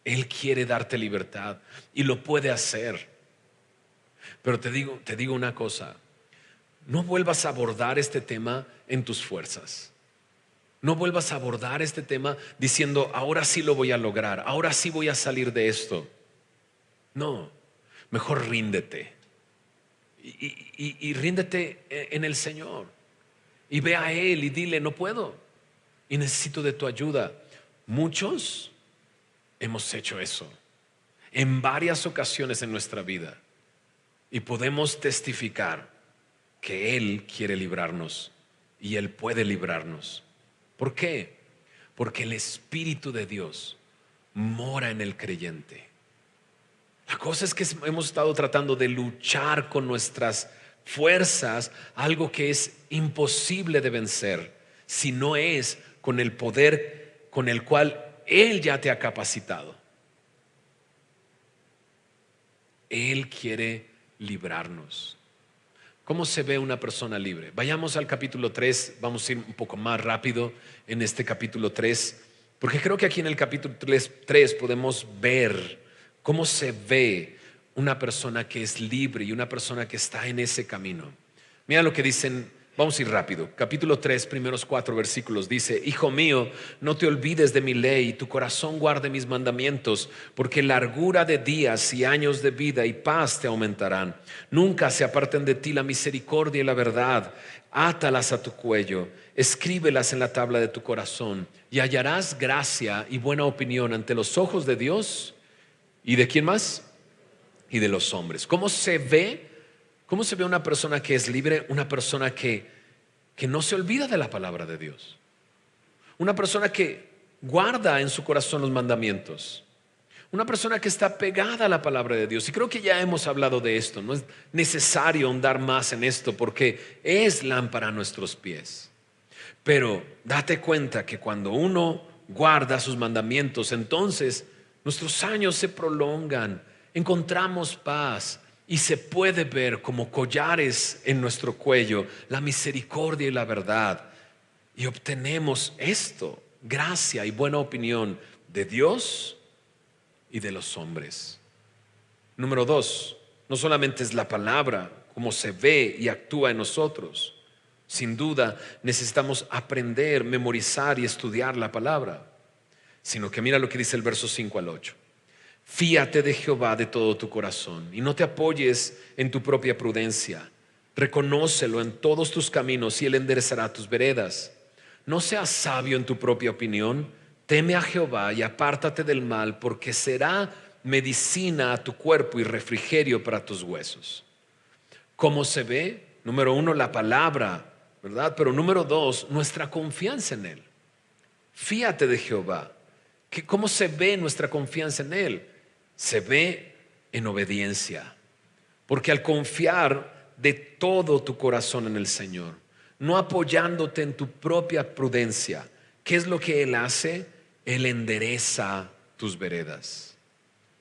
Él quiere darte libertad y lo puede hacer. Pero te digo una cosa, no vuelvas a abordar este tema en tus fuerzas. No vuelvas a abordar este tema diciendo, ahora sí lo voy a lograr, ahora sí voy a salir de esto. No, mejor ríndete. Y ríndete en el Señor. Y ve a Él y dile, no puedo y necesito de tu ayuda. Muchos hemos hecho eso en varias ocasiones en nuestra vida y podemos testificar que Él quiere librarnos y Él puede librarnos. ¿Por qué? Porque el Espíritu de Dios mora en el creyente. La cosa es que hemos estado tratando de luchar con nuestras fuerzas, algo que es imposible de vencer, si no es con el poder con el cual Él ya te ha capacitado. Él quiere librarnos. ¿Cómo se ve una persona libre? Vayamos al capítulo 3, vamos a ir un poco más rápido en este capítulo 3, porque creo que aquí en el capítulo 3 podemos ver cómo se ve una persona que es libre y una persona que está en ese camino. Mira lo que dicen, vamos a ir rápido. Capítulo 3, primeros 4 versículos dice: Hijo mío, no te olvides de mi ley, tu corazón guarde mis mandamientos, porque largura de días y años de vida y paz te aumentarán. Nunca se aparten de ti la misericordia y la verdad. Átalas a tu cuello, escríbelas en la tabla de tu corazón, y hallarás gracia y buena opinión ante los ojos de Dios. ¿Y de quién más? Y de los hombres. ¿Cómo se ve? ¿Cómo se ve una persona que es libre? Una persona que no se olvida de la palabra de Dios. Una persona que guarda en su corazón los mandamientos. Una persona que está pegada a la palabra de Dios. Y creo que ya hemos hablado de esto. No es necesario ahondar más en esto porque es lámpara a nuestros pies. Pero date cuenta que cuando uno guarda sus mandamientos, entonces nuestros años se prolongan, encontramos paz y se puede ver como collares en nuestro cuello la misericordia y la verdad. Y obtenemos esto, gracia y buena opinión de Dios y de los hombres. Número 2, no solamente es la palabra, como se ve y actúa en nosotros. Sin duda necesitamos aprender, memorizar y estudiar la palabra. Sino que mira lo que dice el verso 5 al 8. Fíate de Jehová de todo tu corazón y no te apoyes en tu propia prudencia. Reconócelo en todos tus caminos y Él enderezará tus veredas. No seas sabio en tu propia opinión. Teme a Jehová y apártate del mal, porque será medicina a tu cuerpo y refrigerio para tus huesos. ¿Cómo se ve? Número 1, la palabra, ¿verdad? Pero número 2, nuestra confianza en Él. Fíate de Jehová. ¿Cómo se ve nuestra confianza en Él? Se ve en obediencia. Porque al confiar de todo tu corazón en el Señor, no apoyándote en tu propia prudencia, ¿qué es lo que Él hace? Él endereza tus veredas.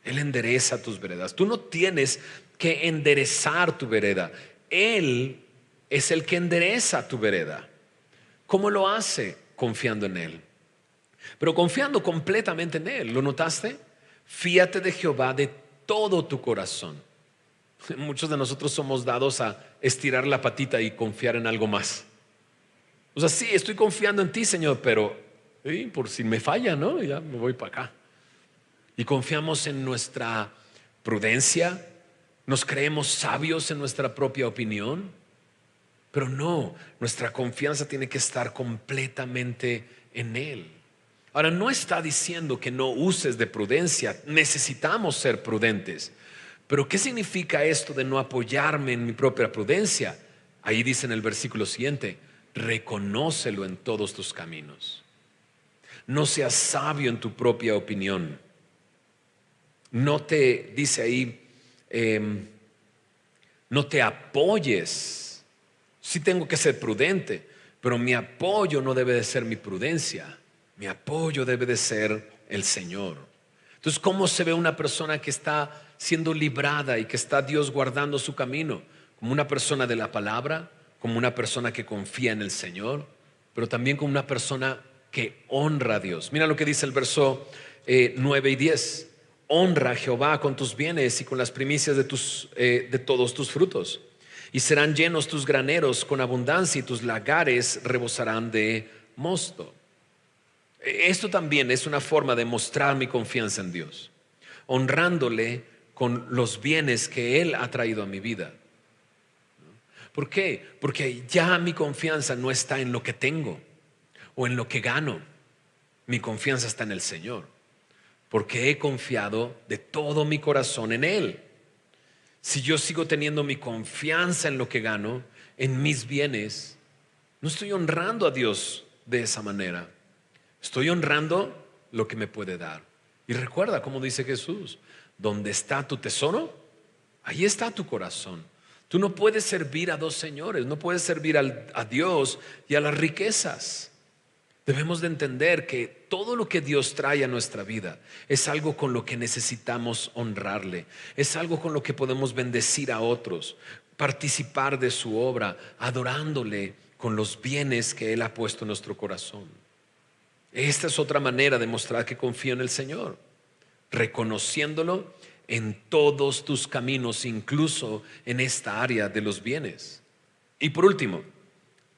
Él endereza tus veredas. Tú no tienes que enderezar tu vereda. Él es el que endereza tu vereda. ¿Cómo lo hace? Confiando en Él. Pero confiando completamente en Él. ¿Lo notaste? Fíate de Jehová de todo tu corazón. Muchos de nosotros somos dados a estirar la patita y confiar en algo más. O sea, sí, estoy confiando en ti, Señor, pero por si me falla, ¿no? Ya me voy para acá. Y confiamos en nuestra prudencia. Nos creemos sabios en nuestra propia opinión. Pero no, nuestra confianza tiene que estar completamente en Él. Ahora, no está diciendo que no uses de prudencia. Necesitamos ser prudentes. Pero ¿qué significa esto de no apoyarme en mi propia prudencia? Ahí dice en el versículo siguiente: reconócelo en todos tus caminos. No seas sabio en tu propia opinión. No te, dice ahí, no te apoyes. Sí tengo que ser prudente, pero mi apoyo no debe de ser mi prudencia. Mi apoyo debe de ser el Señor. Entonces, ¿cómo se ve una persona que está siendo librada y que está Dios guardando su camino? Como una persona de la palabra, como una persona que confía en el Señor, pero también como una persona que honra a Dios. Mira lo que dice el verso 9 y 10. Honra a Jehová con tus bienes y con las primicias de todos tus frutos. Y serán llenos tus graneros con abundancia y tus lagares rebosarán de mosto. Esto también es una forma de mostrar mi confianza en Dios, honrándole con los bienes que Él ha traído a mi vida. ¿Por qué? Porque ya mi confianza no está en lo que tengo o en lo que gano. Mi confianza está en el Señor. porque he confiado de todo mi corazón en Él. Si yo sigo teniendo mi confianza en lo que gano, en mis bienes, no estoy honrando a Dios de esa manera. Estoy honrando lo que me puede dar. Y recuerda, como dice Jesús, donde está tu tesoro, ahí está tu corazón. Tú no puedes servir a dos señores, no puedes servir a Dios y a las riquezas. Debemos de entender que todo lo que Dios trae a nuestra vida es algo con lo que necesitamos honrarle, es algo con lo que podemos bendecir a otros, participar de su obra, adorándole con los bienes que Él ha puesto en nuestro corazón. Esta es otra manera de mostrar que confío en el Señor, reconociéndolo en todos tus caminos, incluso en esta área de los bienes. Y por último,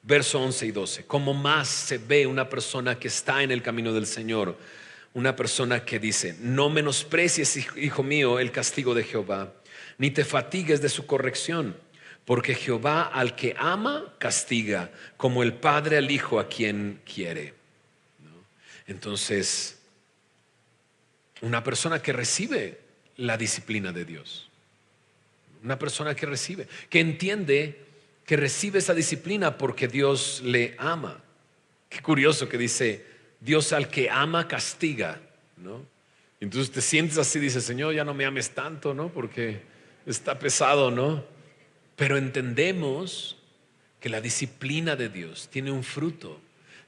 verso 11 y 12, ¿cómo más se ve una persona que está en el camino del Señor? Una persona que dice: no menosprecies, hijo mío, el castigo de Jehová, ni te fatigues de su corrección, porque Jehová al que ama castiga, como el padre al hijo a quien quiere. Entonces, una persona que recibe la disciplina de Dios, una persona que recibe, que entiende que recibe esa disciplina porque Dios le ama. Qué curioso que dice: Dios al que ama castiga, ¿no? Entonces te sientes así, dices: Señor, ya no me ames tanto, ¿no? Porque está pesado, ¿no? Pero entendemos que la disciplina de Dios tiene un fruto,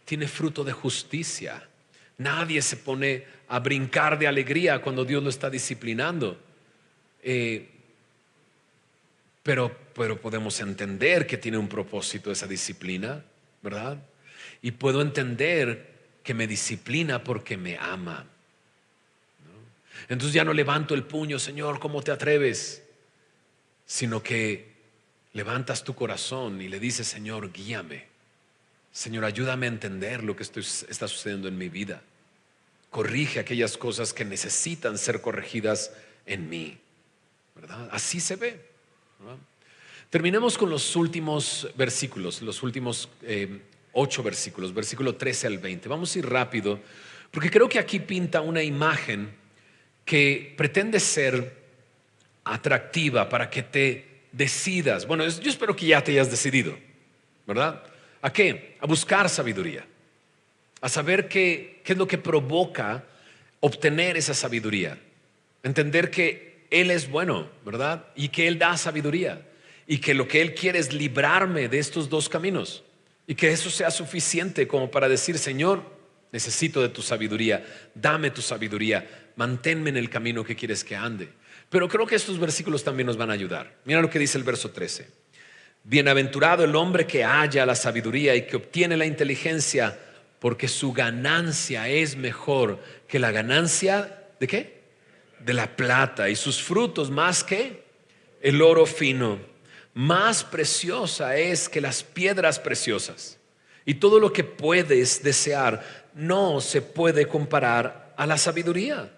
tiene fruto de justicia. Nadie se pone a brincar de alegría cuando Dios lo está disciplinando. Pero podemos entender que tiene un propósito esa disciplina, ¿verdad? Y puedo entender que me disciplina porque me ama, ¿no? Entonces ya no levanto el puño: Señor, ¿cómo te atreves? Sino que levantas tu corazón y le dices: Señor, guíame. Señor, ayúdame a entender lo que está sucediendo en mi vida. Corrige aquellas cosas que necesitan ser corregidas en mí, ¿verdad? Así se ve, ¿verdad? Terminemos con los últimos versículos, los últimos 8 versículos, versículo 13 al 20. Vamos a ir rápido, porque creo que aquí pinta una imagen que pretende ser atractiva para que te decidas. Bueno, yo espero que ya te hayas decidido, ¿verdad? ¿A qué? A buscar sabiduría, a saber qué es lo que provoca obtener esa sabiduría, entender que Él es bueno, ¿verdad? Y que Él da sabiduría, y que lo que Él quiere es librarme de estos dos caminos, y que eso sea suficiente como para decir: Señor, necesito de tu sabiduría, dame tu sabiduría, manténme en el camino que quieres que ande. Pero creo que estos versículos también nos van a ayudar. Mira lo que dice el verso 13: bienaventurado el hombre que halla la sabiduría y que obtiene la inteligencia, porque su ganancia es mejor que la ganancia ¿de qué? De la plata, y sus frutos más que el oro fino. Más preciosa es que las piedras preciosas, y todo lo que puedes desear no se puede comparar a la sabiduría.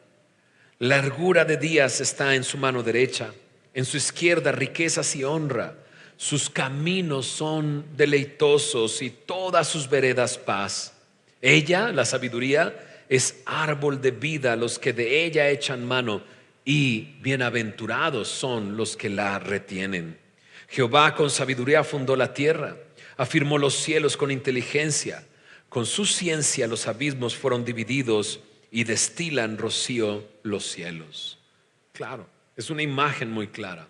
Largura de días está en su mano derecha, en su izquierda riquezas y honra. Sus caminos son deleitosos y todas sus veredas paz. Ella, la sabiduría, es árbol de vida a los que de ella echan mano, y bienaventurados son los que la retienen. Jehová con sabiduría fundó la tierra, afirmó los cielos con inteligencia. Con su ciencia los abismos fueron divididos y destilan rocío los cielos. Claro, es una imagen muy clara.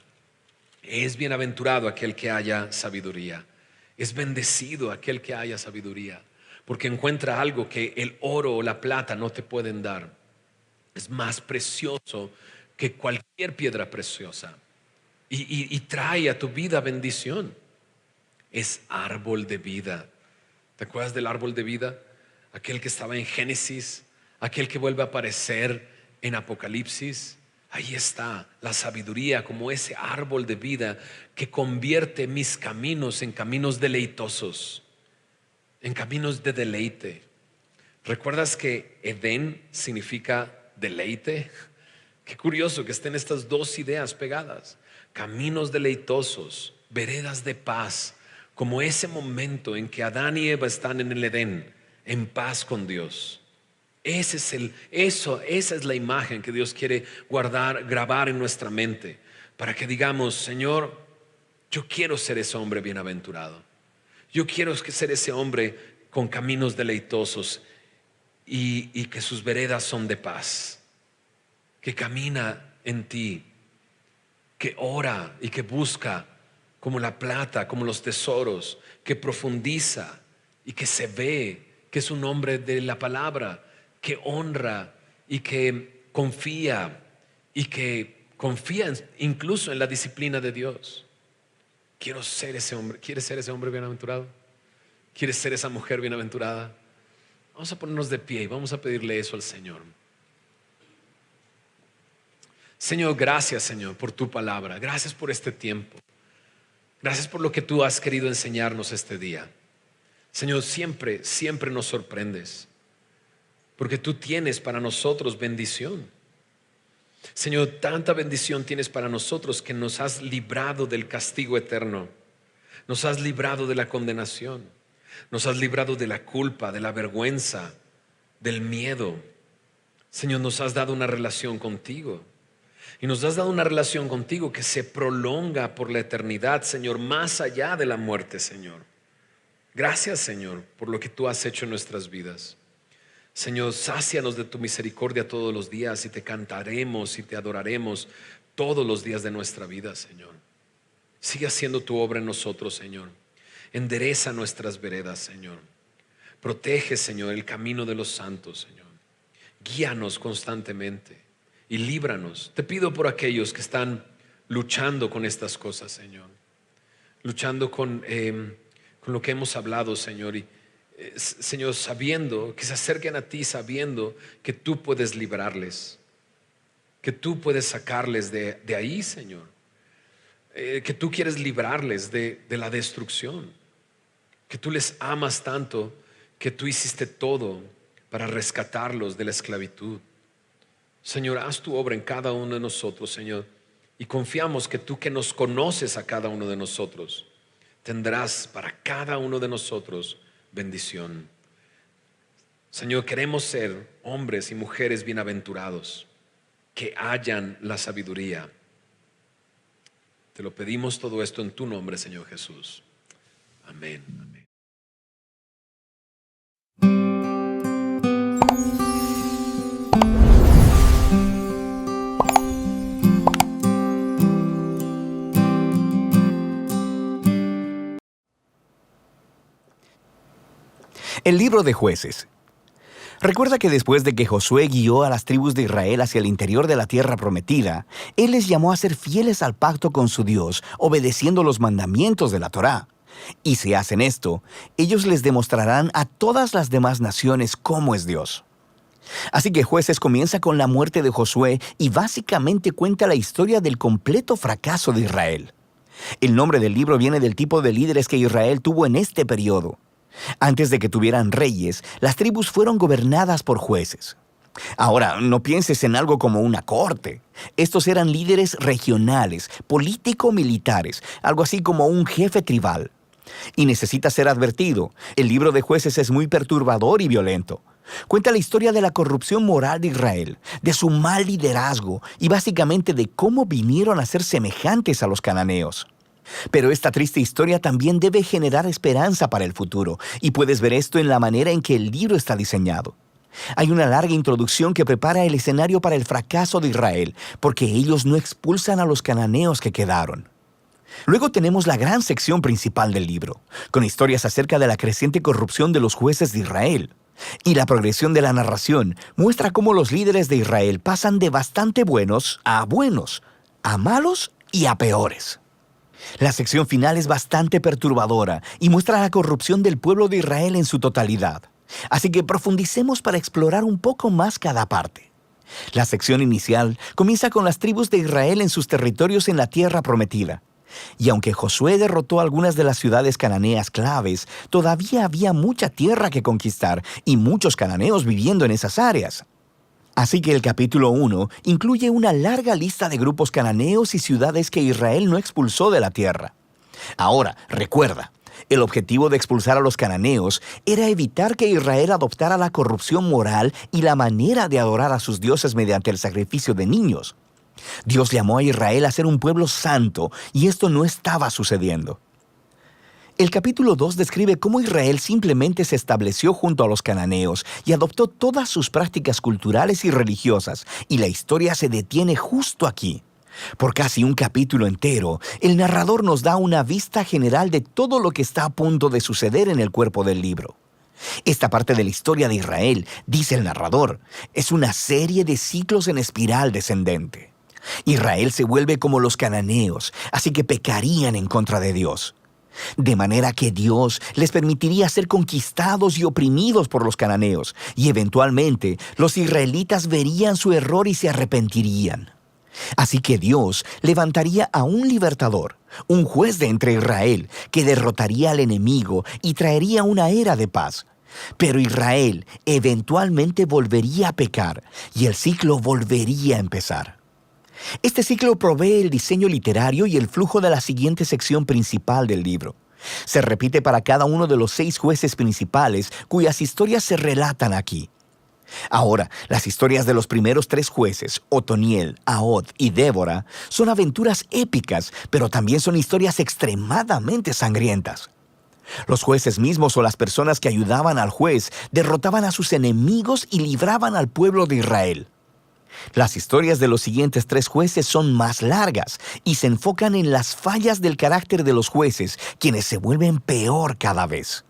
Es bienaventurado aquel que haya sabiduría. Es bendecido aquel que haya sabiduría, porque encuentra algo que el oro o la plata no te pueden dar. Es más precioso que cualquier piedra preciosa, y trae a tu vida bendición. Es árbol de vida. ¿Te acuerdas del árbol de vida? Aquel que estaba en Génesis, aquel que vuelve a aparecer en Apocalipsis. Ahí está la sabiduría como ese árbol de vida que convierte mis caminos en caminos deleitosos, en caminos de deleite. ¿Recuerdas que Edén significa deleite? Qué curioso que estén estas dos ideas pegadas. Caminos deleitosos, veredas de paz, como ese momento en que Adán y Eva están en el Edén, en paz con Dios. Esa es la imagen que Dios quiere grabar en nuestra mente, para que digamos, Señor, yo quiero ser ese hombre bienaventurado. Yo quiero ser ese hombre con caminos deleitosos y que sus veredas son de paz, que camina en ti, que ora y que busca como la plata, como los tesoros, que profundiza y que se ve que es un hombre de la palabra, que honra y que confía incluso en la disciplina de Dios. Quiero ser ese hombre. ¿Quieres ser ese hombre bienaventurado? ¿Quieres ser esa mujer bienaventurada? Vamos a ponernos de pie y vamos a pedirle eso al Señor. Señor, gracias, Señor, por tu palabra. Gracias por este tiempo. Gracias por lo que tú has querido enseñarnos este día. Señor, siempre nos sorprendes, porque tú tienes para nosotros bendición. Señor, tanta bendición tienes para nosotros que nos has librado del castigo eterno. Nos has librado de la condenación. Nos has librado de la culpa, de la vergüenza, del miedo. Señor, nos has dado una relación contigo. Y nos has dado una relación contigo que se prolonga por la eternidad, Señor, más allá de la muerte, Señor. Gracias, Señor, por lo que tú has hecho en nuestras vidas. Señor, sácianos de tu misericordia todos los días y te cantaremos y te adoraremos todos los días de nuestra vida, Señor. Sigue haciendo tu obra en nosotros, Señor. Endereza nuestras veredas, Señor. Protege, Señor, el camino de los santos, Señor. Guíanos constantemente y líbranos. Te pido por aquellos que están luchando con estas cosas, Señor. Luchando con lo que hemos hablado, Señor. Y Señor, sabiendo que se acerquen a ti, sabiendo que tú puedes librarles, que tú puedes sacarles de ahí, Señor, que tú quieres librarles de la destrucción, que tú les amas tanto que tú hiciste todo para rescatarlos de la esclavitud. Señor, haz tu obra en cada uno de nosotros, Señor, y confiamos que tú, que nos conoces a cada uno de nosotros, tendrás para cada uno de nosotros bendición. Señor, queremos ser hombres y mujeres bienaventurados, que hallan la sabiduría. Te lo pedimos todo esto en tu nombre, Señor Jesús. Amén. Amén. El libro de Jueces. Recuerda que después de que Josué guió a las tribus de Israel hacia el interior de la tierra prometida, él les llamó a ser fieles al pacto con su Dios, obedeciendo los mandamientos de la Torá. Y si hacen esto, ellos les demostrarán a todas las demás naciones cómo es Dios. Así que Jueces comienza con la muerte de Josué y básicamente cuenta la historia del completo fracaso de Israel. El nombre del libro viene del tipo de líderes que Israel tuvo en este periodo. Antes de que tuvieran reyes, las tribus fueron gobernadas por jueces. Ahora, no pienses en algo como una corte. Estos eran líderes regionales, político-militares, algo así como un jefe tribal. Y necesita ser advertido, el libro de Jueces es muy perturbador y violento. Cuenta la historia de la corrupción moral de Israel, de su mal liderazgo y básicamente de cómo vinieron a ser semejantes a los cananeos. Pero esta triste historia también debe generar esperanza para el futuro, y puedes ver esto en la manera en que el libro está diseñado. Hay una larga introducción que prepara el escenario para el fracaso de Israel, porque ellos no expulsan a los cananeos que quedaron. Luego tenemos la gran sección principal del libro, con historias acerca de la creciente corrupción de los jueces de Israel. Y la progresión de la narración muestra cómo los líderes de Israel pasan de bastante buenos, a malos y a peores. La sección final es bastante perturbadora y muestra la corrupción del pueblo de Israel en su totalidad. Así que profundicemos para explorar un poco más cada parte. La sección inicial comienza con las tribus de Israel en sus territorios en la tierra prometida. Y aunque Josué derrotó algunas de las ciudades cananeas claves, todavía había mucha tierra que conquistar y muchos cananeos viviendo en esas áreas. Así que el capítulo 1 incluye una larga lista de grupos cananeos y ciudades que Israel no expulsó de la tierra. Ahora, recuerda, El objetivo de expulsar a los cananeos era evitar que Israel adoptara la corrupción moral y la manera de adorar a sus dioses mediante el sacrificio de niños. Dios llamó a Israel a ser un pueblo santo, y esto no estaba sucediendo. El capítulo 2 describe cómo Israel simplemente se estableció junto a los cananeos y adoptó todas sus prácticas culturales y religiosas, y la historia se detiene justo aquí. Por casi un capítulo entero, el narrador nos da una vista general de todo lo que está a punto de suceder en el cuerpo del libro. Esta parte de la historia de Israel, dice el narrador, es una serie de ciclos en espiral descendente. Israel se vuelve como los cananeos, así que pecarían en contra de Dios. De manera que Dios les permitiría ser conquistados y oprimidos por los cananeos, y eventualmente los israelitas verían su error y se arrepentirían. Así que Dios levantaría a un libertador, un juez de entre Israel, que derrotaría al enemigo y traería una era de paz. Pero Israel eventualmente volvería a pecar, y el ciclo volvería a empezar. Este ciclo provee el diseño literario y el flujo de la siguiente sección principal del libro. Se repite para cada uno de los 6 jueces principales cuyas historias se relatan aquí. Ahora, las historias de los primeros 3 jueces, Otoniel, Ahod y Débora, son aventuras épicas, pero también son historias extremadamente sangrientas. Los jueces mismos o las personas que ayudaban al juez derrotaban a sus enemigos y libraban al pueblo de Israel. Las historias de los siguientes 3 jueces son más largas y se enfocan en las fallas del carácter de los jueces, quienes se vuelven peor cada vez.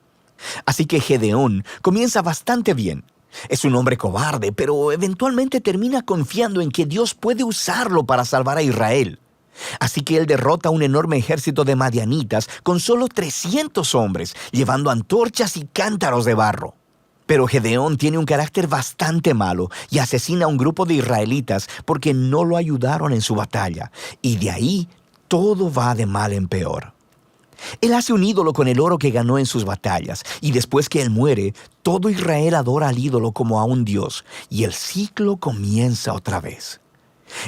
Así que Gedeón comienza bastante bien. Es un hombre cobarde, pero eventualmente termina confiando en que Dios puede usarlo para salvar a Israel. Así que él derrota a un enorme ejército de madianitas con solo 300 hombres, llevando antorchas y cántaros de barro. Pero Gedeón tiene un carácter bastante malo y asesina a un grupo de israelitas porque no lo ayudaron en su batalla, y de ahí todo va de mal en peor. Él hace un ídolo con el oro que ganó en sus batallas, y después que él muere, todo Israel adora al ídolo como a un dios, y el ciclo comienza otra vez.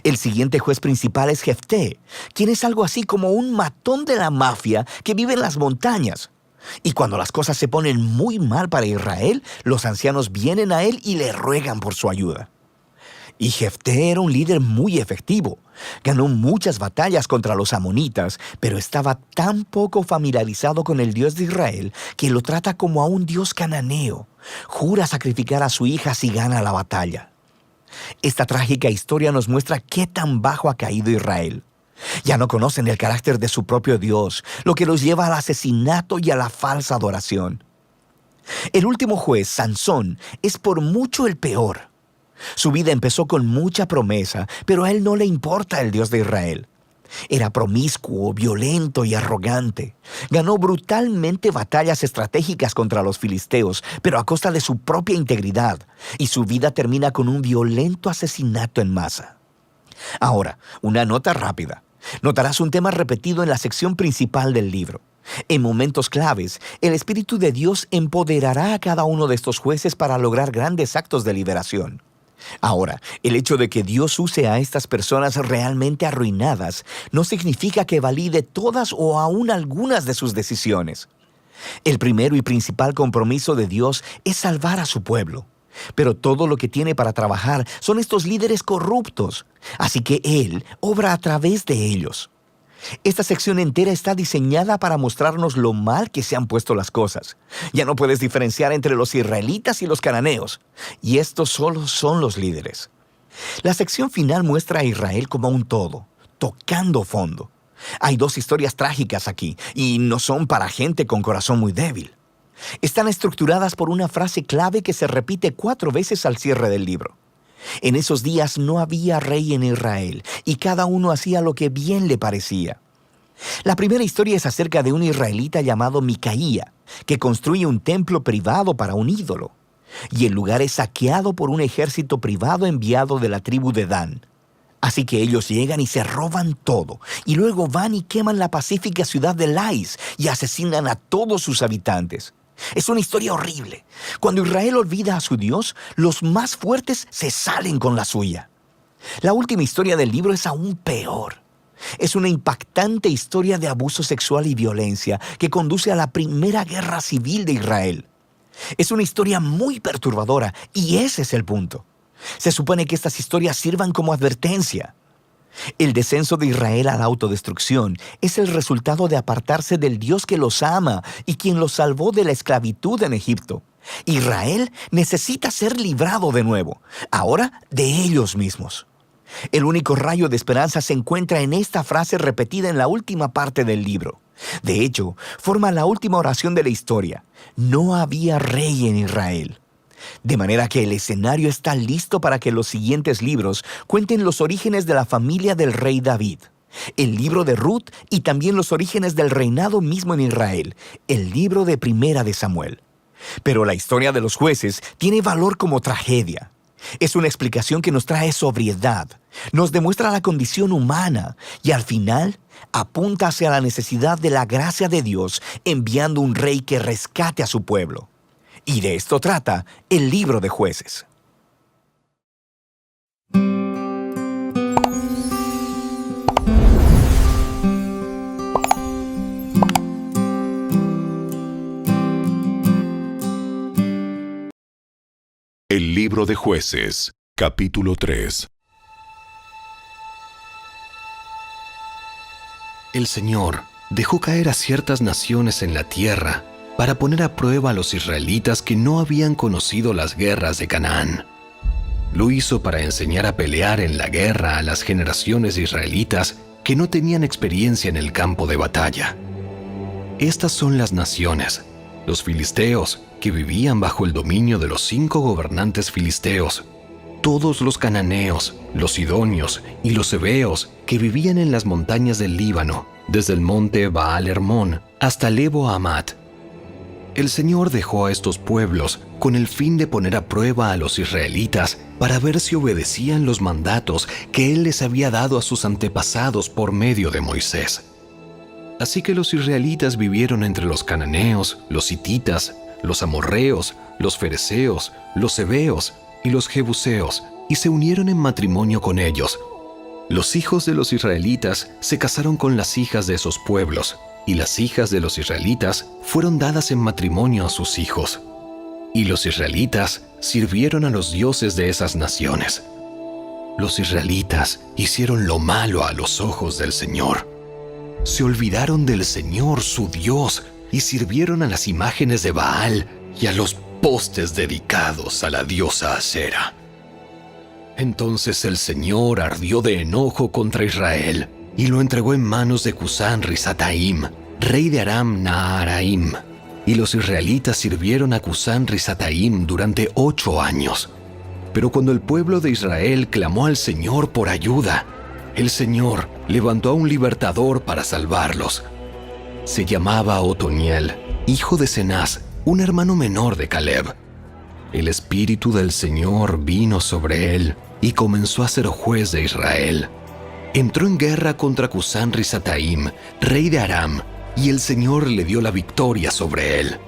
El siguiente juez principal es Jefté, quien es algo así como un matón de la mafia que vive en las montañas. Y cuando las cosas se ponen muy mal para Israel, los ancianos vienen a él y le ruegan por su ayuda. Y Jefté era un líder muy efectivo. Ganó muchas batallas contra los amonitas, pero estaba tan poco familiarizado con el Dios de Israel que lo trata como a un dios cananeo. Jura sacrificar a su hija si gana la batalla. Esta trágica historia nos muestra qué tan bajo ha caído Israel. Ya no conocen el carácter de su propio Dios, lo que los lleva al asesinato y a la falsa adoración. El último juez, Sansón, es por mucho el peor. Su vida empezó con mucha promesa, pero a él no le importa el Dios de Israel. Era promiscuo, violento y arrogante. Ganó brutalmente batallas estratégicas contra los filisteos, pero a costa de su propia integridad, y su vida termina con un violento asesinato en masa. Ahora, una nota rápida. Notarás un tema repetido en la sección principal del libro. En momentos claves, el Espíritu de Dios empoderará a cada uno de estos jueces para lograr grandes actos de liberación. Ahora, el hecho de que Dios use a estas personas realmente arruinadas no significa que valide todas o aún algunas de sus decisiones. El primero y principal compromiso de Dios es salvar a su pueblo. Pero todo lo que tiene para trabajar son estos líderes corruptos, así que Él obra a través de ellos. Esta sección entera está diseñada para mostrarnos lo mal que se han puesto las cosas. Ya no puedes diferenciar entre los israelitas y los cananeos, y estos solo son los líderes. La sección final muestra a Israel como un todo, tocando fondo. Hay 2 historias trágicas aquí, y no son para gente con corazón muy débil. Están estructuradas por una frase clave que se repite 4 veces al cierre del libro. En esos días no había rey en Israel, y cada uno hacía lo que bien le parecía. La primera historia es acerca de un israelita llamado Micaía, que construye un templo privado para un ídolo, y el lugar es saqueado por un ejército privado enviado de la tribu de Dan. Así que ellos llegan y se roban todo, y luego van y queman la pacífica ciudad de Lais y asesinan a todos sus habitantes. Es una historia horrible. Cuando Israel olvida a su Dios, los más fuertes se salen con la suya. La última historia del libro es aún peor. Es una impactante historia de abuso sexual y violencia que conduce a la primera guerra civil de Israel. Es una historia muy perturbadora y ese es el punto. Se supone que estas historias sirvan como advertencia. El descenso de Israel a la autodestrucción es el resultado de apartarse del Dios que los ama y quien los salvó de la esclavitud en Egipto. Israel necesita ser librado de nuevo, ahora de ellos mismos. El único rayo de esperanza se encuentra en esta frase repetida en la última parte del libro. De hecho, forma la última oración de la historia. No había rey en Israel. De manera que el escenario está listo para que los siguientes libros cuenten los orígenes de la familia del rey David, el libro de Ruth y también los orígenes del reinado mismo en Israel, el libro de Primera de Samuel. Pero la historia de los jueces tiene valor como tragedia. Es una explicación que nos trae sobriedad, nos demuestra la condición humana y al final apunta hacia la necesidad de la gracia de Dios enviando un rey que rescate a su pueblo. Y de esto trata el libro de Jueces. El libro de Jueces, capítulo 3. El Señor dejó caer a ciertas naciones en la tierra para poner a prueba a los israelitas que no habían conocido las guerras de Canaán. Lo hizo para enseñar a pelear en la guerra a las generaciones israelitas que no tenían experiencia en el campo de batalla. Estas son las naciones: los filisteos, que vivían bajo el dominio de los 5 gobernantes filisteos; todos los cananeos, los sidonios y los heveos, que vivían en las montañas del Líbano, desde el monte Baal Hermón hasta Lebo Hamat. El Señor dejó a estos pueblos con el fin de poner a prueba a los israelitas para ver si obedecían los mandatos que Él les había dado a sus antepasados por medio de Moisés. Así que los israelitas vivieron entre los cananeos, los hititas, los amorreos, los fereceos, los heveos y los jebuseos, y se unieron en matrimonio con ellos. Los hijos de los israelitas se casaron con las hijas de esos pueblos, y las hijas de los israelitas fueron dadas en matrimonio a sus hijos. Y los israelitas sirvieron a los dioses de esas naciones. Los israelitas hicieron lo malo a los ojos del Señor. Se olvidaron del Señor, su Dios, y sirvieron a las imágenes de Baal y a los postes dedicados a la diosa Acera. Entonces el Señor ardió de enojo contra Israel y lo entregó en manos de Cusán Risataim, rey de Aram Naharaim. Y los israelitas sirvieron a Cusán Risataim durante 8 años. Pero cuando el pueblo de Israel clamó al Señor por ayuda, el Señor levantó a un libertador para salvarlos. Se llamaba Otoniel, hijo de Cenaz, un hermano menor de Caleb. El Espíritu del Señor vino sobre él y comenzó a ser juez de Israel. Entró en guerra contra Cusán Risataim, rey de Aram, y el Señor le dio la victoria sobre él.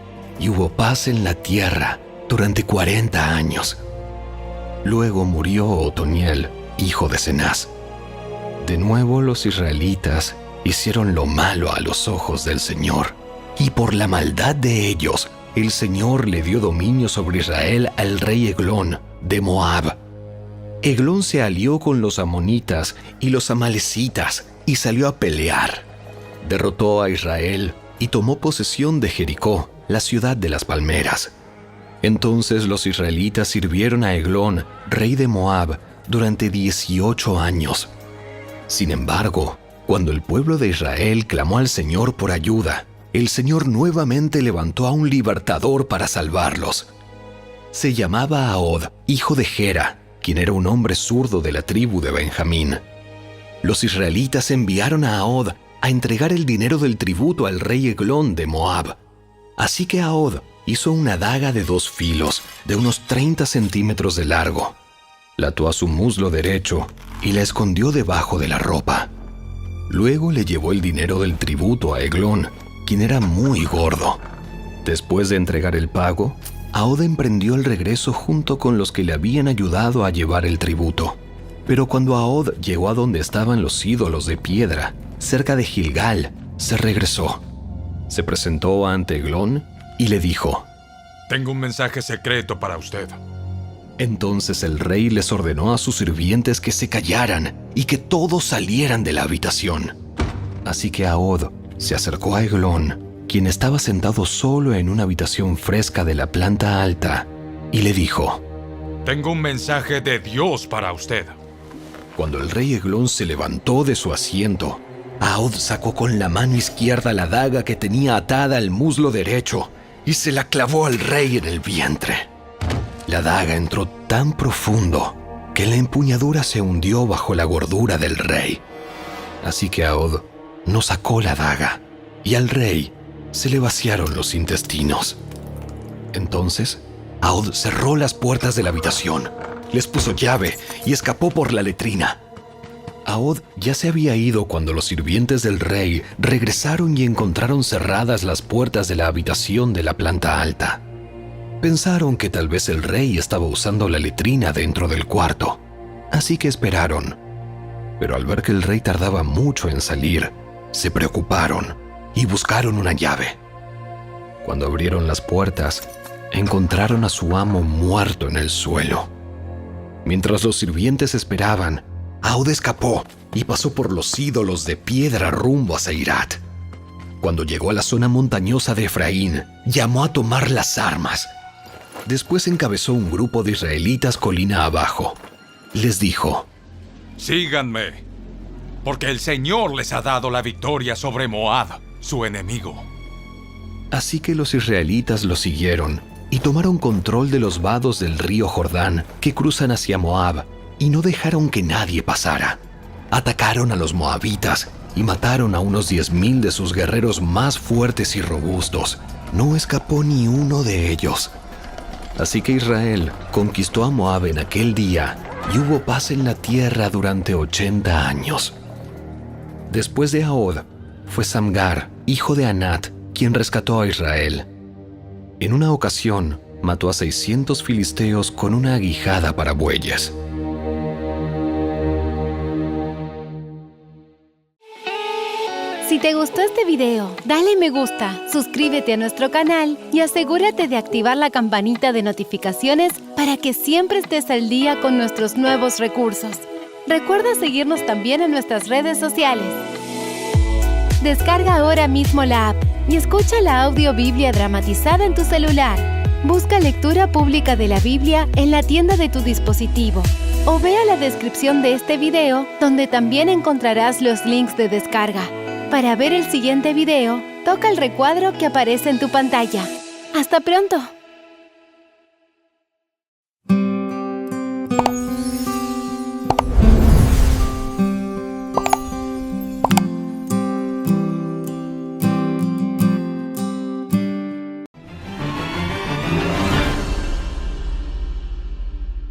Y hubo paz en la tierra durante 40 años. Luego murió Otoniel, hijo de Cenaz. De nuevo los israelitas hicieron lo malo a los ojos del Señor, y por la maldad de ellos, el Señor le dio dominio sobre Israel al rey Eglón, de Moab. Eglón se alió con los amonitas y los amalecitas y salió a pelear. Derrotó a Israel y tomó posesión de Jericó, la ciudad de las palmeras. Entonces los israelitas sirvieron a Eglón, rey de Moab, durante 18 años. Sin embargo, cuando el pueblo de Israel clamó al Señor por ayuda, el Señor nuevamente levantó a un libertador para salvarlos. Se llamaba Ahod, hijo de Gera, quien era un hombre zurdo de la tribu de Benjamín. Los israelitas enviaron a Ahod a entregar el dinero del tributo al rey Eglón de Moab. Así que Ahod hizo una daga de 2 filos, de unos 30 centímetros de largo. La ató a su muslo derecho y la escondió debajo de la ropa. Luego le llevó el dinero del tributo a Eglón, quien era muy gordo. Después de entregar el pago, Ahod emprendió el regreso junto con los que le habían ayudado a llevar el tributo. Pero cuando Ahod llegó a donde estaban los ídolos de piedra, cerca de Gilgal, se regresó. Se presentó ante Eglón y le dijo: Tengo un mensaje secreto para usted. Entonces el rey les ordenó a sus sirvientes que se callaran y que todos salieran de la habitación. Así que Ahod se acercó a Eglón, quien estaba sentado solo en una habitación fresca de la planta alta, y le dijo: Tengo un mensaje de Dios para usted. Cuando el rey Eglón se levantó de su asiento, Ahod sacó con la mano izquierda la daga que tenía atada al muslo derecho y se la clavó al rey en el vientre. La daga entró tan profundo que la empuñadura se hundió bajo la gordura del rey. Así que Ahod no sacó la daga y al rey se le vaciaron los intestinos. Entonces, Ahod cerró las puertas de la habitación, les puso llave y escapó por la letrina. Ahod ya se había ido cuando los sirvientes del rey regresaron y encontraron cerradas las puertas de la habitación de la planta alta. Pensaron que tal vez el rey estaba usando la letrina dentro del cuarto, así que esperaron. Pero al ver que el rey tardaba mucho en salir, se preocuparon y buscaron una llave. Cuando abrieron las puertas, encontraron a su amo muerto en el suelo. Mientras los sirvientes esperaban, Ahod escapó y pasó por los ídolos de piedra rumbo a Seirat. Cuando llegó a la zona montañosa de Efraín, llamó a tomar las armas. Después encabezó un grupo de israelitas colina abajo. Les dijo: Síganme, porque el Señor les ha dado la victoria sobre Moab, su enemigo. Así que los israelitas lo siguieron y tomaron control de los vados del río Jordán que cruzan hacia Moab y no dejaron que nadie pasara. Atacaron a los moabitas y mataron a unos 10,000 de sus guerreros más fuertes y robustos. No escapó ni uno de ellos. Así que Israel conquistó a Moab en aquel día y hubo paz en la tierra durante 80 años. Después de Ahod, fue Samgar, hijo de Anat, quien rescató a Israel. En una ocasión, mató a 600 filisteos con una aguijada para bueyes. Si te gustó este video, dale me gusta, suscríbete a nuestro canal y asegúrate de activar la campanita de notificaciones para que siempre estés al día con nuestros nuevos recursos. Recuerda seguirnos también en nuestras redes sociales. Descarga ahora mismo la app y escucha la audiobiblia dramatizada en tu celular. Busca lectura pública de la Biblia en la tienda de tu dispositivo o vea la descripción de este video donde también encontrarás los links de descarga. Para ver el siguiente video, toca el recuadro que aparece en tu pantalla. ¡Hasta pronto!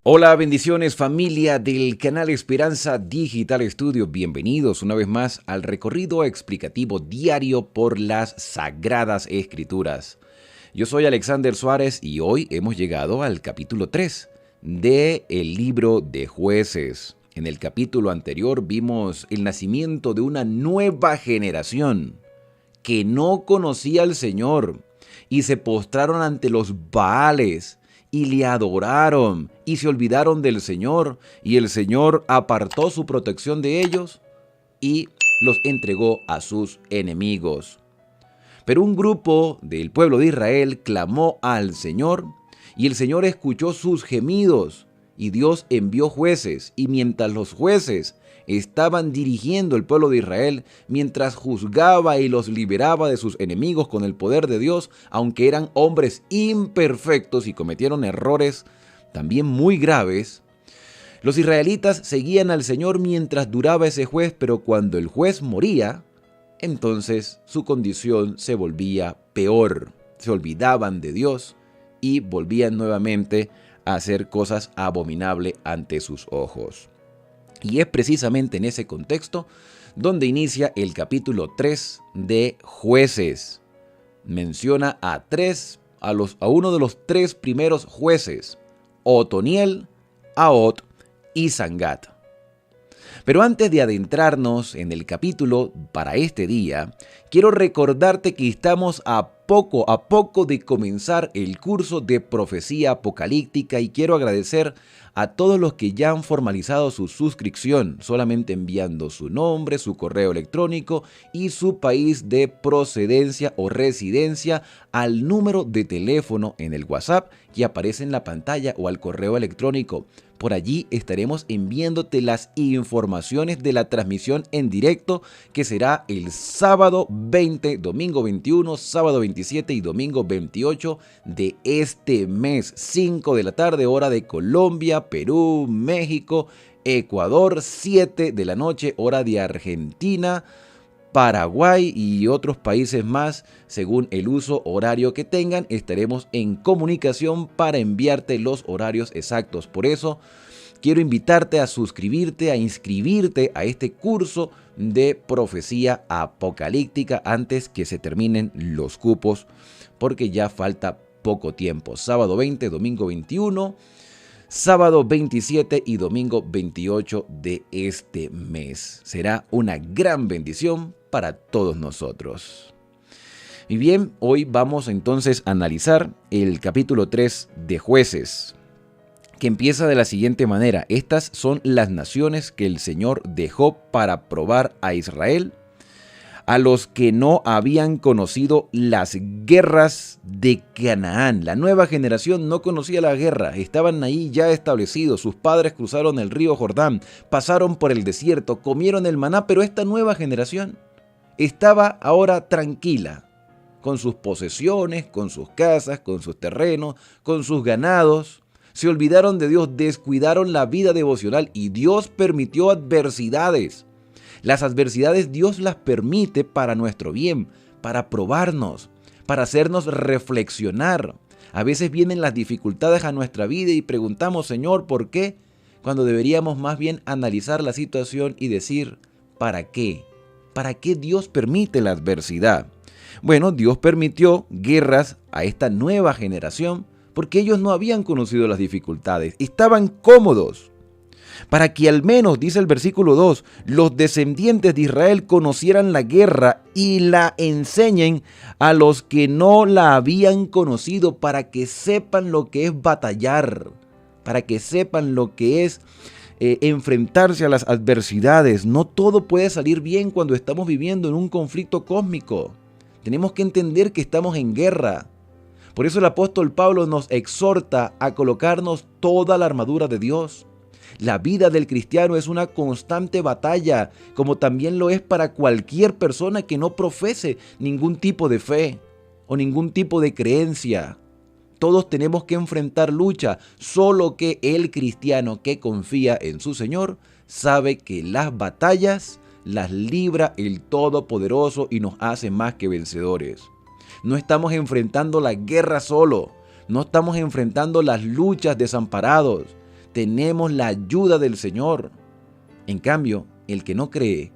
Hola, bendiciones familia del canal Esperanza Digital Studio. Bienvenidos una vez más al recorrido explicativo diario por las Sagradas Escrituras. Yo soy Alexander Suárez y hoy hemos llegado al capítulo 3 del libro de Jueces. En el capítulo anterior vimos el nacimiento de una nueva generación que no conocía al Señor y se postraron ante los Baales y le adoraron y se olvidaron del Señor, y el Señor apartó su protección de ellos y los entregó a sus enemigos. Pero un grupo del pueblo de Israel clamó al Señor y el Señor escuchó sus gemidos y Dios envió jueces, y mientras los jueces estaban dirigiendo el pueblo de Israel, mientras juzgaba y los liberaba de sus enemigos con el poder de Dios, aunque eran hombres imperfectos y cometieron errores también muy graves, los israelitas seguían al Señor mientras duraba ese juez, pero cuando el juez moría, entonces su condición se volvía peor. Se olvidaban de Dios y volvían nuevamente a hacer cosas abominables ante sus ojos. Y es precisamente en ese contexto donde inicia el capítulo 3 de Jueces. Menciona a uno de los 3 primeros jueces, Otoniel, Ahod y Sangat. Pero antes de adentrarnos en el capítulo para este día, quiero recordarte que estamos a poco de comenzar el curso de profecía apocalíptica y quiero agradecer a todos los que ya han formalizado su suscripción, solamente enviando su nombre, su correo electrónico y su país de procedencia o residencia al número de teléfono en el WhatsApp que aparece en la pantalla o al correo electrónico. Por allí estaremos enviándote las informaciones de la transmisión en directo que será el sábado 20, domingo 21, sábado 27 y domingo 28 de este mes, 5 de la tarde, hora de Colombia, Perú, México, Ecuador, 7 de la noche, hora de Argentina, Paraguay y otros países más, según el uso horario que tengan, estaremos en comunicación para enviarte los horarios exactos. Por eso, quiero invitarte a suscribirte, a inscribirte a este curso de profecía apocalíptica antes que se terminen los cupos, porque ya falta poco tiempo. Sábado 20, domingo 21, sábado 27 y domingo 28 de este mes. Será una gran bendición para todos nosotros. Y bien, hoy vamos entonces a analizar el capítulo 3 de Jueces, que empieza de la siguiente manera. Estas son las naciones que el Señor dejó para probar a Israel, a los que no habían conocido las guerras de Canaán. La nueva generación no conocía la guerra, estaban ahí ya establecidos. Sus padres cruzaron el río Jordán, pasaron por el desierto, comieron el maná, pero esta nueva generación estaba ahora tranquila, con sus posesiones, con sus casas, con sus terrenos, con sus ganados. Se olvidaron de Dios, descuidaron la vida devocional y Dios permitió adversidades. Las adversidades Dios las permite para nuestro bien, para probarnos, para hacernos reflexionar. A veces vienen las dificultades a nuestra vida y preguntamos, Señor, ¿por qué? Cuando deberíamos más bien analizar la situación y decir, ¿para qué? ¿Para qué Dios permite la adversidad? Bueno, Dios permitió guerras a esta nueva generación porque ellos no habían conocido las dificultades, estaban cómodos. Para que al menos, dice el versículo 2, los descendientes de Israel conocieran la guerra y la enseñen a los que no la habían conocido, para que sepan lo que es batallar, para que sepan lo que es enfrentarse a las adversidades. No todo puede salir bien cuando estamos viviendo en un conflicto cósmico. Tenemos que entender que estamos en guerra. Por eso el apóstol Pablo nos exhorta a colocarnos toda la armadura de Dios. La vida del cristiano es una constante batalla, como también lo es para cualquier persona que no profese ningún tipo de fe o ningún tipo de creencia. Todos tenemos que enfrentar lucha, solo que el cristiano que confía en su Señor sabe que las batallas las libra el Todopoderoso y nos hace más que vencedores. No estamos enfrentando la guerra solo, no estamos enfrentando las luchas desamparados, tenemos la ayuda del Señor. En cambio, el que no cree,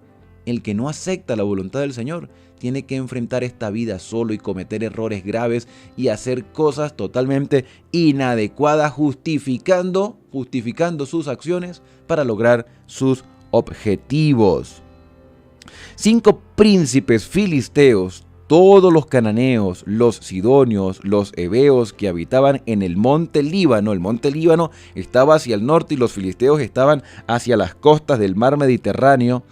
el que no acepta la voluntad del Señor, tiene que enfrentar esta vida solo y cometer errores graves y hacer cosas totalmente inadecuadas, justificando sus acciones para lograr sus objetivos. 5 príncipes filisteos, todos los cananeos, los sidonios, los heveos que habitaban en el monte Líbano. El monte Líbano estaba hacia el norte y los filisteos estaban hacia las costas del mar Mediterráneo.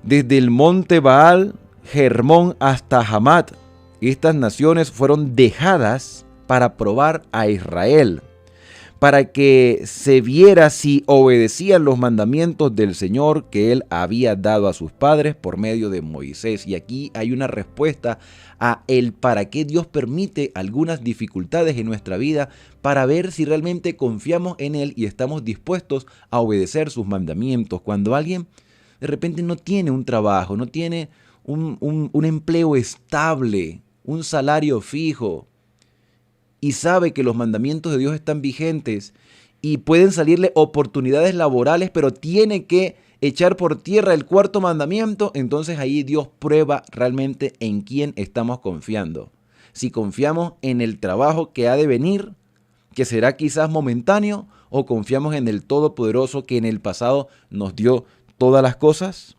Desde el monte Baal, Hermón hasta Hamat, estas naciones fueron dejadas para probar a Israel, para que se viera si obedecían los mandamientos del Señor que Él había dado a sus padres por medio de Moisés. Y aquí hay una respuesta a el para qué Dios permite algunas dificultades en nuestra vida, para ver si realmente confiamos en Él y estamos dispuestos a obedecer sus mandamientos. Cuando alguien de repente no tiene un trabajo, no tiene un empleo estable, un salario fijo, y sabe que los mandamientos de Dios están vigentes y pueden salirle oportunidades laborales, pero tiene que echar por tierra el 4º mandamiento, entonces ahí Dios prueba realmente en quién estamos confiando. Si confiamos en el trabajo que ha de venir, que será quizás momentáneo, o confiamos en el Todopoderoso que en el pasado nos dio todas las cosas?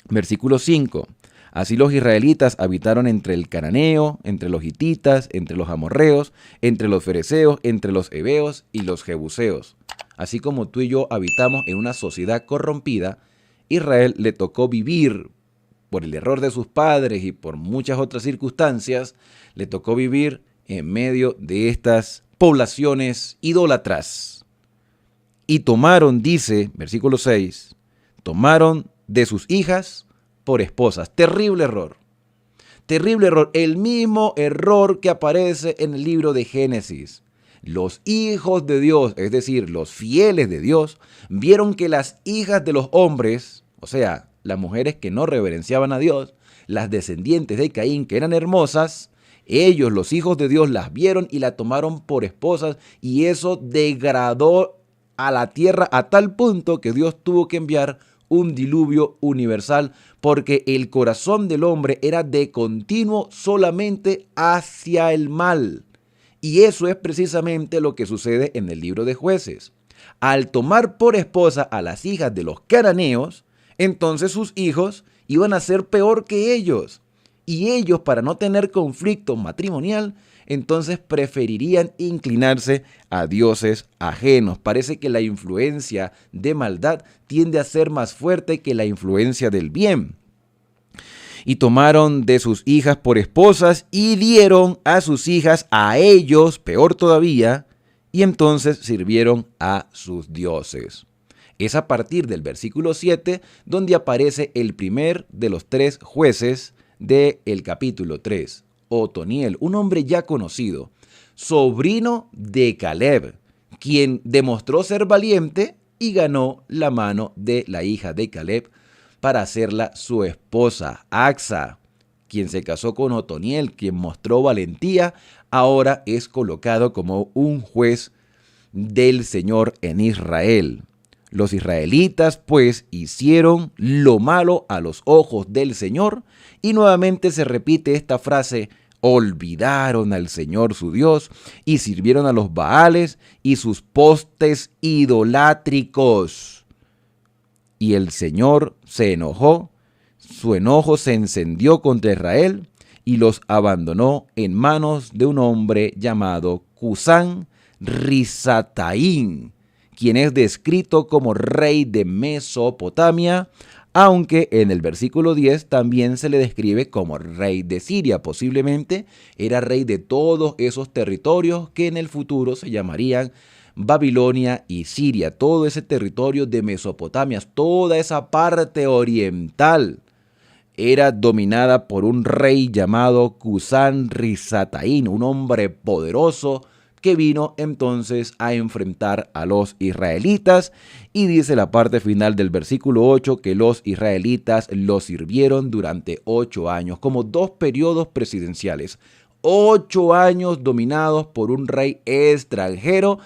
Versículo 5. Así los israelitas habitaron entre el cananeo, entre los hititas, entre los amorreos, entre los fereceos, entre los heveos y los jebuseos. Así como tú y yo habitamos en una sociedad corrompida, Israel le tocó vivir, por el error de sus padres y por muchas otras circunstancias, le tocó vivir en medio de estas poblaciones idólatras. Y tomaron, dice, versículo 6, tomaron de sus hijas por esposas. Terrible error. Terrible error. El mismo error que aparece en el libro de Génesis. Los hijos de Dios, es decir, los fieles de Dios, vieron que las hijas de los hombres, o sea, las mujeres que no reverenciaban a Dios, las descendientes de Caín, que eran hermosas, ellos, los hijos de Dios, las vieron y la tomaron por esposas, y eso degradó a la tierra a tal punto que Dios tuvo que enviar un diluvio universal, porque el corazón del hombre era de continuo solamente hacia el mal. Y eso es precisamente lo que sucede en el libro de Jueces. Al tomar por esposa a las hijas de los cananeos, entonces sus hijos iban a ser peor que ellos. Y ellos, para no tener conflicto matrimonial, entonces preferirían inclinarse a dioses ajenos. Parece que la influencia de maldad tiende a ser más fuerte que la influencia del bien. Y tomaron de sus hijas por esposas y dieron a sus hijas a ellos, peor todavía, y entonces sirvieron a sus dioses. Es a partir del versículo 7 donde aparece el primer de los 3 jueces del capítulo 3. Otoniel, un hombre ya conocido, sobrino de Caleb, quien demostró ser valiente y ganó la mano de la hija de Caleb para hacerla su esposa. Acsa, quien se casó con Otoniel, quien mostró valentía, ahora es colocado como un juez del Señor en Israel. Los israelitas, pues, hicieron lo malo a los ojos del Señor, y nuevamente se repite esta frase: olvidaron al Señor su Dios y sirvieron a los Baales y sus postes idolátricos. Y el Señor se enojó, su enojo se encendió contra Israel y los abandonó en manos de un hombre llamado Cusán Risataín, quien es descrito como rey de Mesopotamia, aunque en el versículo 10 también se le describe como rey de Siria. Posiblemente era rey de todos esos territorios que en el futuro se llamarían Babilonia y Siria. Todo ese territorio de Mesopotamia, toda esa parte oriental, era dominada por un rey llamado Cusán Risataín, un hombre poderoso que vino entonces a enfrentar a los israelitas, y dice la parte final del versículo 8 que los israelitas los sirvieron durante 8 años, como 2 periodos presidenciales, 8 años dominados por un rey extranjero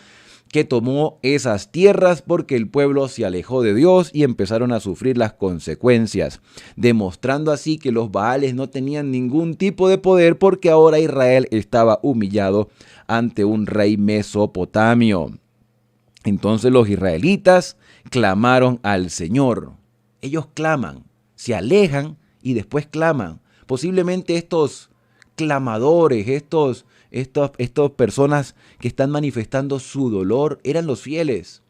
que tomó esas tierras porque el pueblo se alejó de Dios y empezaron a sufrir las consecuencias, demostrando así que los Baales no tenían ningún tipo de poder porque ahora Israel estaba humillado ante un rey mesopotamio. Entonces los israelitas clamaron al Señor. Ellos claman, se alejan y después claman. Posiblemente estos clamadores, estas personas que están manifestando su dolor eran los fieles.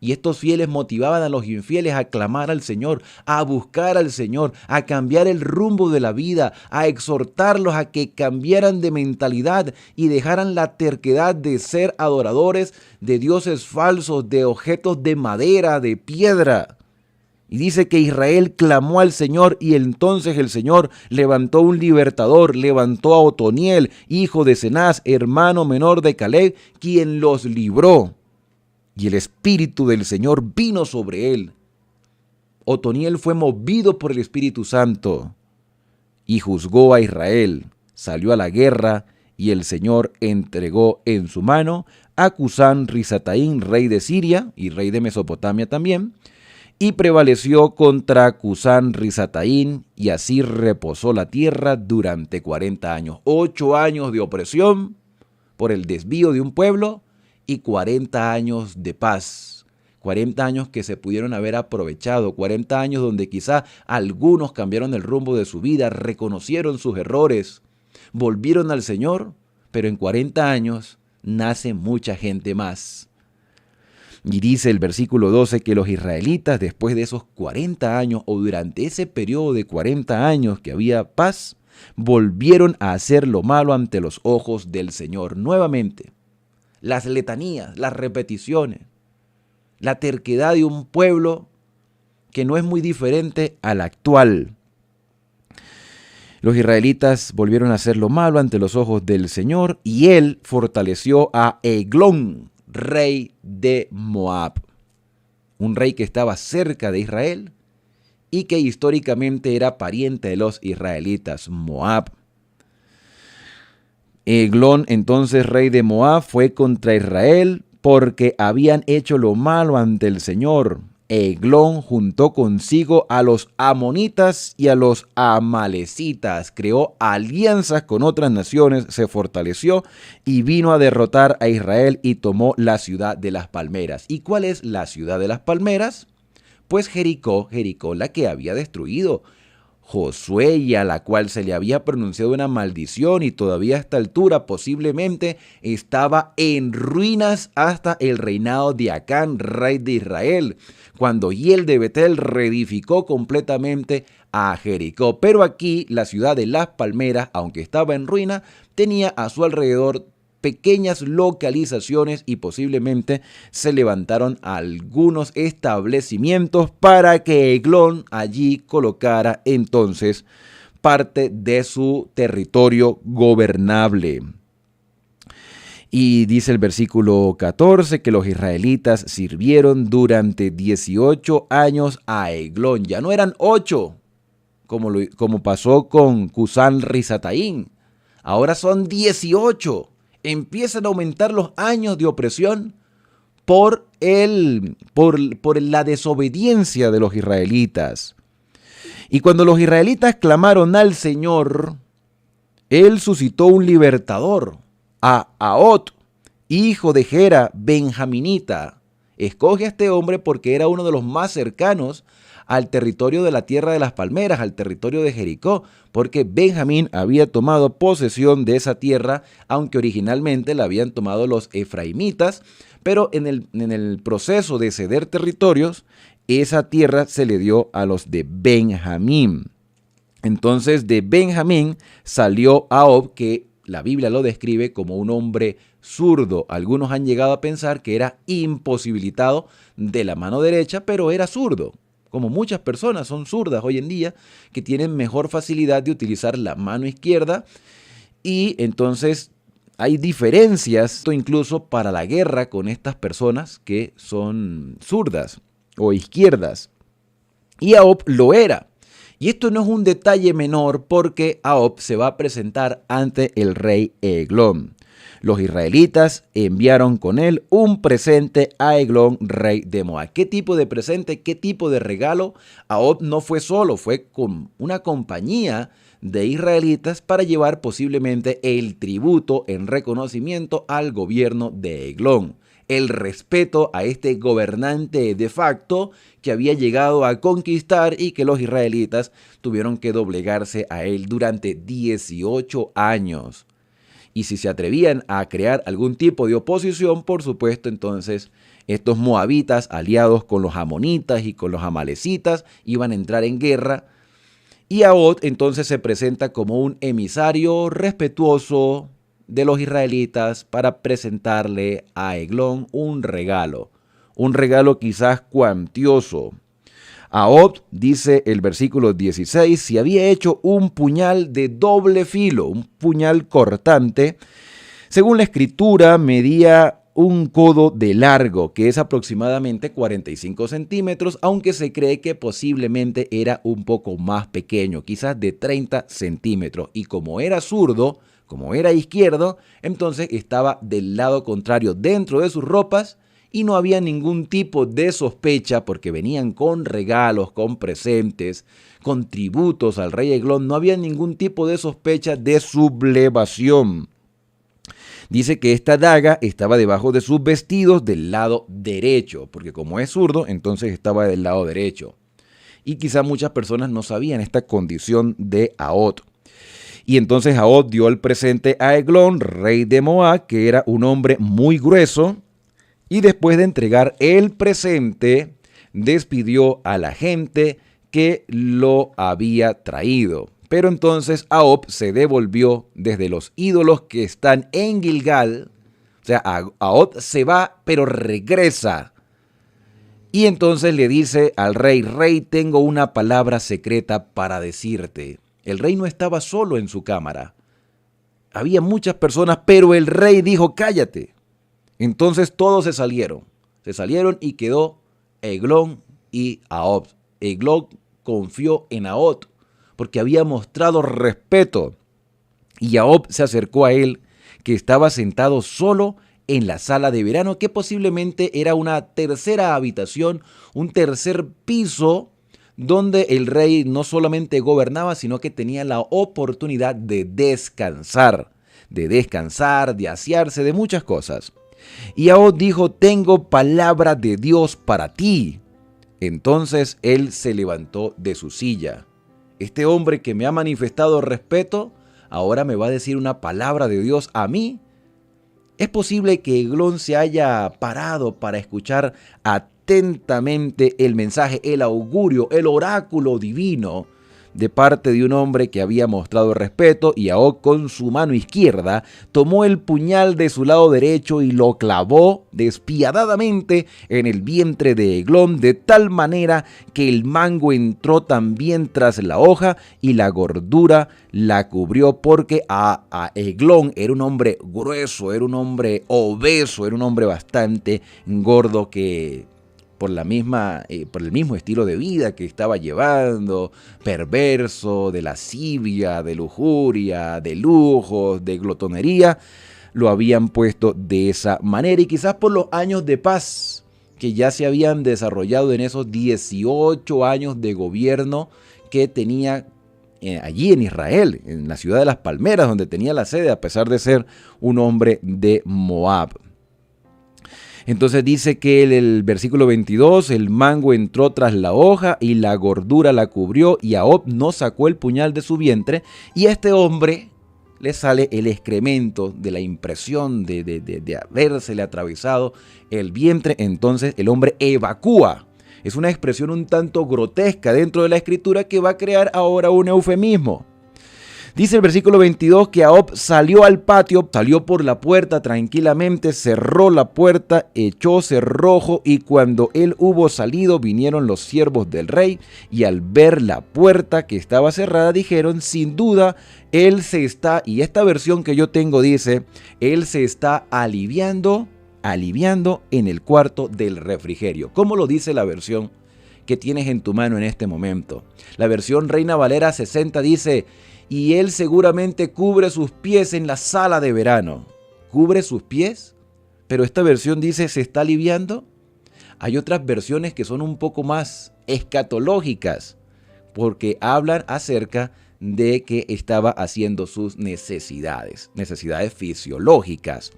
Y estos fieles motivaban a los infieles a clamar al Señor, a buscar al Señor, a cambiar el rumbo de la vida, a exhortarlos a que cambiaran de mentalidad y dejaran la terquedad de ser adoradores de dioses falsos, de objetos de madera, de piedra. Y dice que Israel clamó al Señor y entonces el Señor levantó un libertador, levantó a Otoniel, hijo de Cenaz, hermano menor de Caleb, quien los libró. Y el Espíritu del Señor vino sobre él. Otoniel fue movido por el Espíritu Santo y juzgó a Israel. Salió a la guerra y el Señor entregó en su mano a Cusán Risataín, rey de Siria y rey de Mesopotamia también, y prevaleció contra Cusán Risataín, y así reposó la tierra durante 40 años. 8 años de opresión por el desvío de un pueblo y 40 años de paz. 40 años que se pudieron haber aprovechado, 40 años donde quizá algunos cambiaron el rumbo de su vida, reconocieron sus errores, volvieron al Señor, pero en 40 años nace mucha gente más. Y dice el versículo 12 que los israelitas, después de esos 40 años o durante ese periodo de 40 años que había paz, volvieron a hacer lo malo ante los ojos del Señor. Nuevamente, las letanías, las repeticiones, la terquedad de un pueblo que no es muy diferente al actual. Los israelitas volvieron a hacer lo malo ante los ojos del Señor y él fortaleció a Eglón, rey de Moab, un rey que estaba cerca de Israel y que históricamente era pariente de los israelitas, Moab. Eglón, entonces rey de Moab, fue contra Israel porque habían hecho lo malo ante el Señor. Eglón juntó consigo a los amonitas y a los amalecitas, creó alianzas con otras naciones, se fortaleció y vino a derrotar a Israel y tomó la ciudad de las palmeras. ¿Y cuál es la ciudad de las palmeras? Pues Jericó, la que había destruido Josué y a la cual se le había pronunciado una maldición y todavía a esta altura posiblemente estaba en ruinas hasta el reinado de Acán, rey de Israel, cuando Hiel de Betel reedificó completamente a Jericó. Pero aquí la ciudad de las palmeras, aunque estaba en ruina, tenía a su alrededor pequeñas localizaciones y posiblemente se levantaron algunos establecimientos para que Eglón allí colocara entonces parte de su territorio gobernable. Y dice el versículo 14 que los israelitas sirvieron durante 18 años a Eglón. Ya no eran 8, como pasó con Cusán Risataín. Ahora son 18. Empiezan a aumentar los años de opresión por la desobediencia de los israelitas. Y cuando los israelitas clamaron al Señor, Él suscitó un libertador, a Ahot, hijo de Gera, benjaminita. Escoge a este hombre porque era uno de los más cercanos al territorio de la tierra de las palmeras, al territorio de Jericó, porque Benjamín había tomado posesión de esa tierra, aunque originalmente la habían tomado los efraimitas, pero en el proceso de ceder territorios, esa tierra se le dio a los de Benjamín. Entonces de Benjamín salió Ahop, que la Biblia lo describe como un hombre zurdo. Algunos han llegado a pensar que era imposibilitado de la mano derecha, pero era zurdo. Como muchas personas son zurdas hoy en día, que tienen mejor facilidad de utilizar la mano izquierda, y entonces hay diferencias incluso para la guerra con estas personas que son zurdas o izquierdas. Y Ahop lo era. Y esto no es un detalle menor porque Ahop se va a presentar ante el rey Eglón. Los israelitas enviaron con él un presente a Eglón, rey de Moab. ¿Qué tipo de presente? ¿Qué tipo de regalo? Ahop no fue solo, fue con una compañía de israelitas para llevar posiblemente el tributo en reconocimiento al gobierno de Eglón. El respeto a este gobernante de facto que había llegado a conquistar y que los israelitas tuvieron que doblegarse a él durante 18 años. Y si se atrevían a crear algún tipo de oposición, por supuesto, entonces estos moabitas aliados con los amonitas y con los amalecitas iban a entrar en guerra. Y Ahot entonces se presenta como un emisario respetuoso de los israelitas para presentarle a Eglón un regalo quizás cuantioso. Ahot, dice el versículo 16, si había hecho un puñal de doble filo, un puñal cortante, según la escritura medía un codo de largo, que es aproximadamente 45 centímetros, aunque se cree que posiblemente era un poco más pequeño, quizás de 30 centímetros. Y como era zurdo, como era izquierdo, entonces estaba del lado contrario dentro de sus ropas y no había ningún tipo de sospecha porque venían con regalos, con presentes, con tributos al rey Eglón. No había ningún tipo de sospecha de sublevación. Dice que esta daga estaba debajo de sus vestidos del lado derecho, porque como es zurdo, entonces estaba del lado derecho. Y quizá muchas personas no sabían esta condición de Ahod. Y entonces Ahod dio el presente a Eglón, rey de Moab, que era un hombre muy grueso, y después de entregar el presente, despidió a la gente que lo había traído. Pero entonces Ahod se devolvió desde los ídolos que están en Gilgal. O sea, Ahod se va, pero regresa. Y entonces le dice al rey: rey, tengo una palabra secreta para decirte. El rey no estaba solo en su cámara. Había muchas personas, pero el rey dijo: cállate. Entonces todos se salieron y quedó Eglón y Ahod. Eglón confió en Ahod porque había mostrado respeto. Y Ahod se acercó a él, que estaba sentado solo en la sala de verano, que posiblemente era una tercera habitación, un tercer piso, donde el rey no solamente gobernaba, sino que tenía la oportunidad de descansar, de asearse de muchas cosas. Y Ahod dijo: tengo palabra de Dios para ti. Entonces él se levantó de su silla. Este hombre que me ha manifestado respeto, ahora me va a decir una palabra de Dios a mí. Es posible que Eglón se haya parado para escuchar atentamente el mensaje, el augurio, el oráculo divino de parte de un hombre que había mostrado respeto, y Ahod con su mano izquierda tomó el puñal de su lado derecho y lo clavó despiadadamente en el vientre de Eglón, de tal manera que el mango entró también tras la hoja y la gordura la cubrió, porque a Eglón era un hombre grueso, era un hombre obeso, era un hombre bastante gordo, que por el mismo estilo de vida que estaba llevando, perverso, de lascivia, de lujuria, de lujos, de glotonería, lo habían puesto de esa manera. Y quizás por los años de paz que ya se habían desarrollado en esos 18 años de gobierno que tenía allí en Israel, en la ciudad de las Palmeras, donde tenía la sede, a pesar de ser un hombre de Moab. Entonces dice que el versículo 22, el mango entró tras la hoja y la gordura la cubrió, y Ahod no sacó el puñal de su vientre, y a este hombre le sale el excremento de la impresión de habérsele atravesado el vientre. Entonces el hombre evacúa. Es una expresión un tanto grotesca dentro de la escritura que va a crear ahora un eufemismo. Dice el versículo 22 que Ahod salió al patio, salió por la puerta tranquilamente, cerró la puerta, echó cerrojo, y cuando él hubo salido vinieron los siervos del rey, y al ver la puerta que estaba cerrada dijeron: sin duda él se está, y esta versión que yo tengo dice, él se está aliviando en el cuarto del refrigerio. ¿Cómo lo dice la versión que tienes en tu mano en este momento? La versión Reina Valera 60 dice: y él seguramente cubre sus pies en la sala de verano. ¿Cubre sus pies? Pero esta versión dice: ¿se está aliviando? Hay otras versiones que son un poco más escatológicas, porque hablan acerca de que estaba haciendo sus necesidades fisiológicas.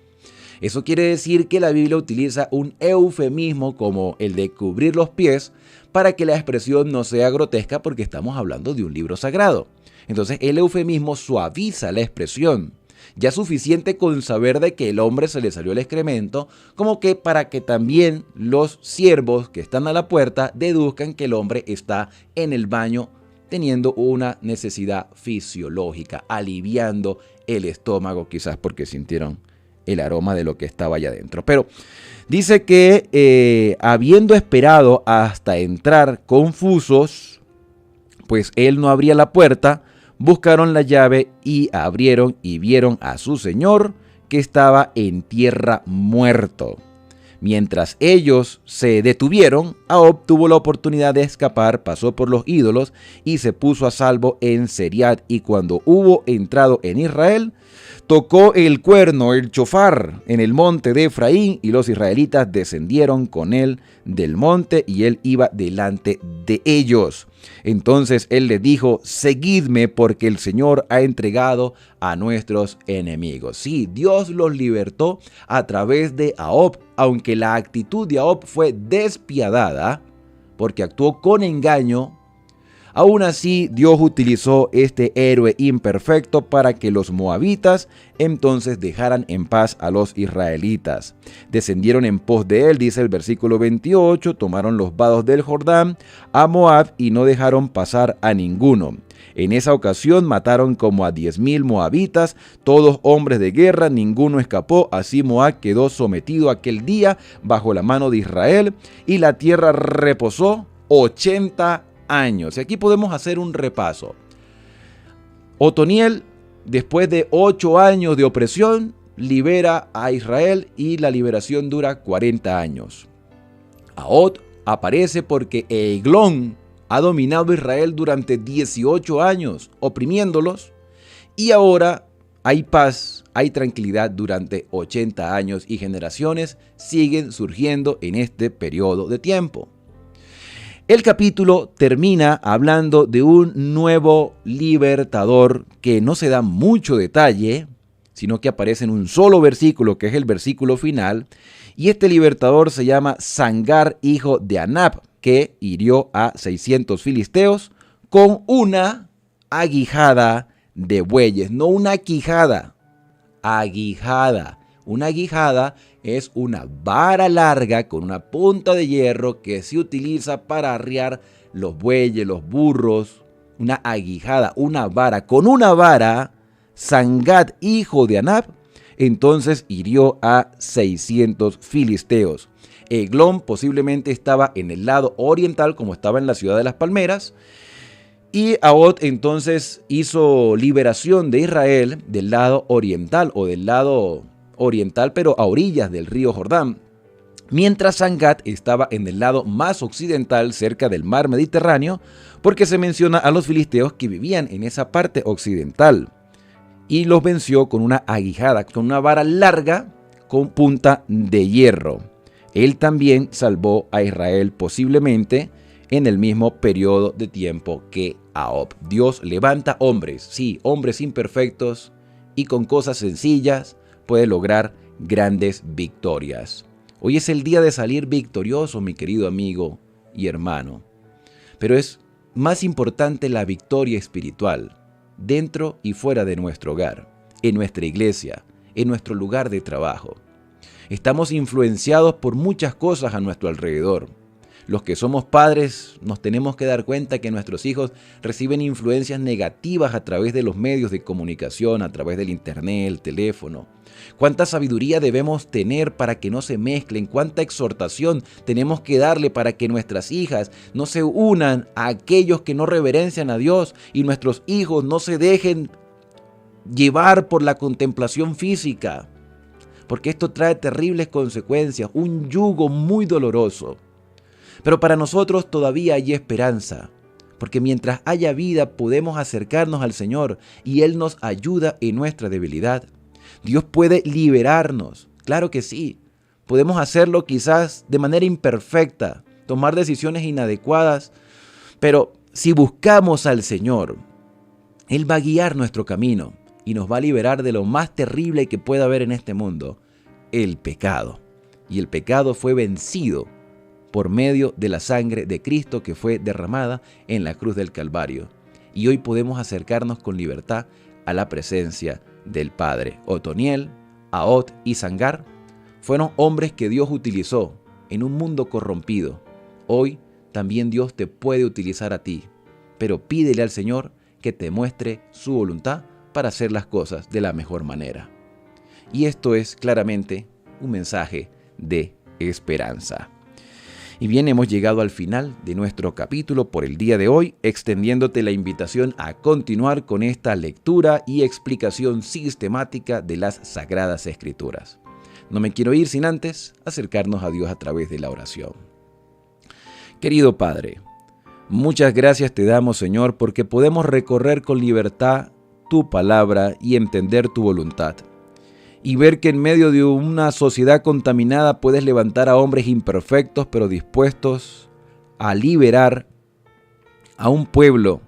Eso quiere decir que la Biblia utiliza un eufemismo como el de cubrir los pies para que la expresión no sea grotesca, porque estamos hablando de un libro sagrado. Entonces el eufemismo suaviza la expresión. Ya suficiente con saber de que el hombre se le salió el excremento, como que para que también los siervos que están a la puerta deduzcan que el hombre está en el baño teniendo una necesidad fisiológica, aliviando el estómago, quizás porque sintieron el aroma de lo que estaba allá adentro. Pero dice que habiendo esperado hasta entrar confusos, pues él no abría la puerta, buscaron la llave y abrieron y vieron a su señor, que estaba en tierra muerto. Mientras ellos se detuvieron, Ahod tuvo la oportunidad de escapar, pasó por los ídolos y se puso a salvo en Seriat. Y cuando hubo entrado en Israel, tocó el cuerno, el chofar, en el monte de Efraín, y los israelitas descendieron con él del monte, y él iba delante de ellos. Entonces él les dijo: seguidme, porque el Señor ha entregado a nuestros enemigos. Sí, Dios los libertó a través de Ahab, aunque la actitud de Ahab fue despiadada, porque actuó con engaño. Aún así, Dios utilizó este héroe imperfecto para que los moabitas entonces dejaran en paz a los israelitas. Descendieron en pos de él, dice el versículo 28, tomaron los vados del Jordán a Moab y no dejaron pasar a ninguno. En esa ocasión mataron como a 10,000 moabitas, todos hombres de guerra, ninguno escapó. Así Moab quedó sometido aquel día bajo la mano de Israel, y la tierra reposó 80 años. Y aquí podemos hacer un repaso. Otoniel, después de 8 años de opresión, libera a Israel, y la liberación dura 40 años. Ahab aparece porque Eglón ha dominado Israel durante 18 años, oprimiéndolos, y ahora hay paz, hay tranquilidad durante 80 años, y generaciones siguen surgiendo en este periodo de tiempo. El capítulo termina hablando de un nuevo libertador que no se da mucho detalle, sino que aparece en un solo versículo, que es el versículo final, y este libertador se llama Sangar, hijo de Anab, que hirió a 600 filisteos con una aguijada de bueyes, no una quijada, aguijada. Una aguijada es una vara larga con una punta de hierro que se utiliza para arriar los bueyes, los burros. Una aguijada, una vara. Con una vara, Sangar, hijo de Anab, entonces hirió a 600 filisteos. Eglón posiblemente estaba en el lado oriental, como estaba en la ciudad de las palmeras, y Ahab entonces hizo liberación de Israel del lado oriental, o del lado oriental pero a orillas del río Jordán, mientras Sangar estaba en el lado más occidental, cerca del mar Mediterráneo, porque se menciona a los filisteos que vivían en esa parte occidental, y los venció con una aguijada, con una vara larga con punta de hierro. Él también salvó a Israel posiblemente en el mismo periodo de tiempo que Ahab. Dios levanta hombres, sí, hombres imperfectos, y con cosas sencillas puede lograr grandes victorias. Hoy es el día de salir victorioso, mi querido amigo y hermano. Pero es más importante la victoria espiritual, dentro y fuera de nuestro hogar, en nuestra iglesia, en nuestro lugar de trabajo. Estamos influenciados por muchas cosas a nuestro alrededor. Los que somos padres nos tenemos que dar cuenta que nuestros hijos reciben influencias negativas a través de los medios de comunicación, a través del internet, el teléfono. ¿Cuánta sabiduría debemos tener para que no se mezclen? ¿Cuánta exhortación tenemos que darle para que nuestras hijas no se unan a aquellos que no reverencian a Dios, y nuestros hijos no se dejen llevar por la contemplación física? Porque esto trae terribles consecuencias, un yugo muy doloroso. Pero para nosotros todavía hay esperanza, porque mientras haya vida podemos acercarnos al Señor y Él nos ayuda en nuestra debilidad. Dios puede liberarnos, claro que sí. Podemos hacerlo quizás de manera imperfecta, tomar decisiones inadecuadas, pero si buscamos al Señor, Él va a guiar nuestro camino y nos va a liberar de lo más terrible que pueda haber en este mundo, el pecado. Y el pecado fue vencido por medio de la sangre de Cristo que fue derramada en la cruz del Calvario. Y hoy podemos acercarnos con libertad a la presencia del Padre. Otoniel, Ahab y Sangar fueron hombres que Dios utilizó en un mundo corrompido. Hoy también Dios te puede utilizar a ti, pero pídele al Señor que te muestre su voluntad para hacer las cosas de la mejor manera. Y esto es claramente un mensaje de esperanza. Y bien, hemos llegado al final de nuestro capítulo por el día de hoy, extendiéndote la invitación a continuar con esta lectura y explicación sistemática de las Sagradas Escrituras. No me quiero ir sin antes acercarnos a Dios a través de la oración. Querido Padre, muchas gracias te damos, Señor, porque podemos recorrer con libertad tu palabra y entender tu voluntad. Y ver que en medio de una sociedad contaminada puedes levantar a hombres imperfectos pero dispuestos a liberar a un pueblo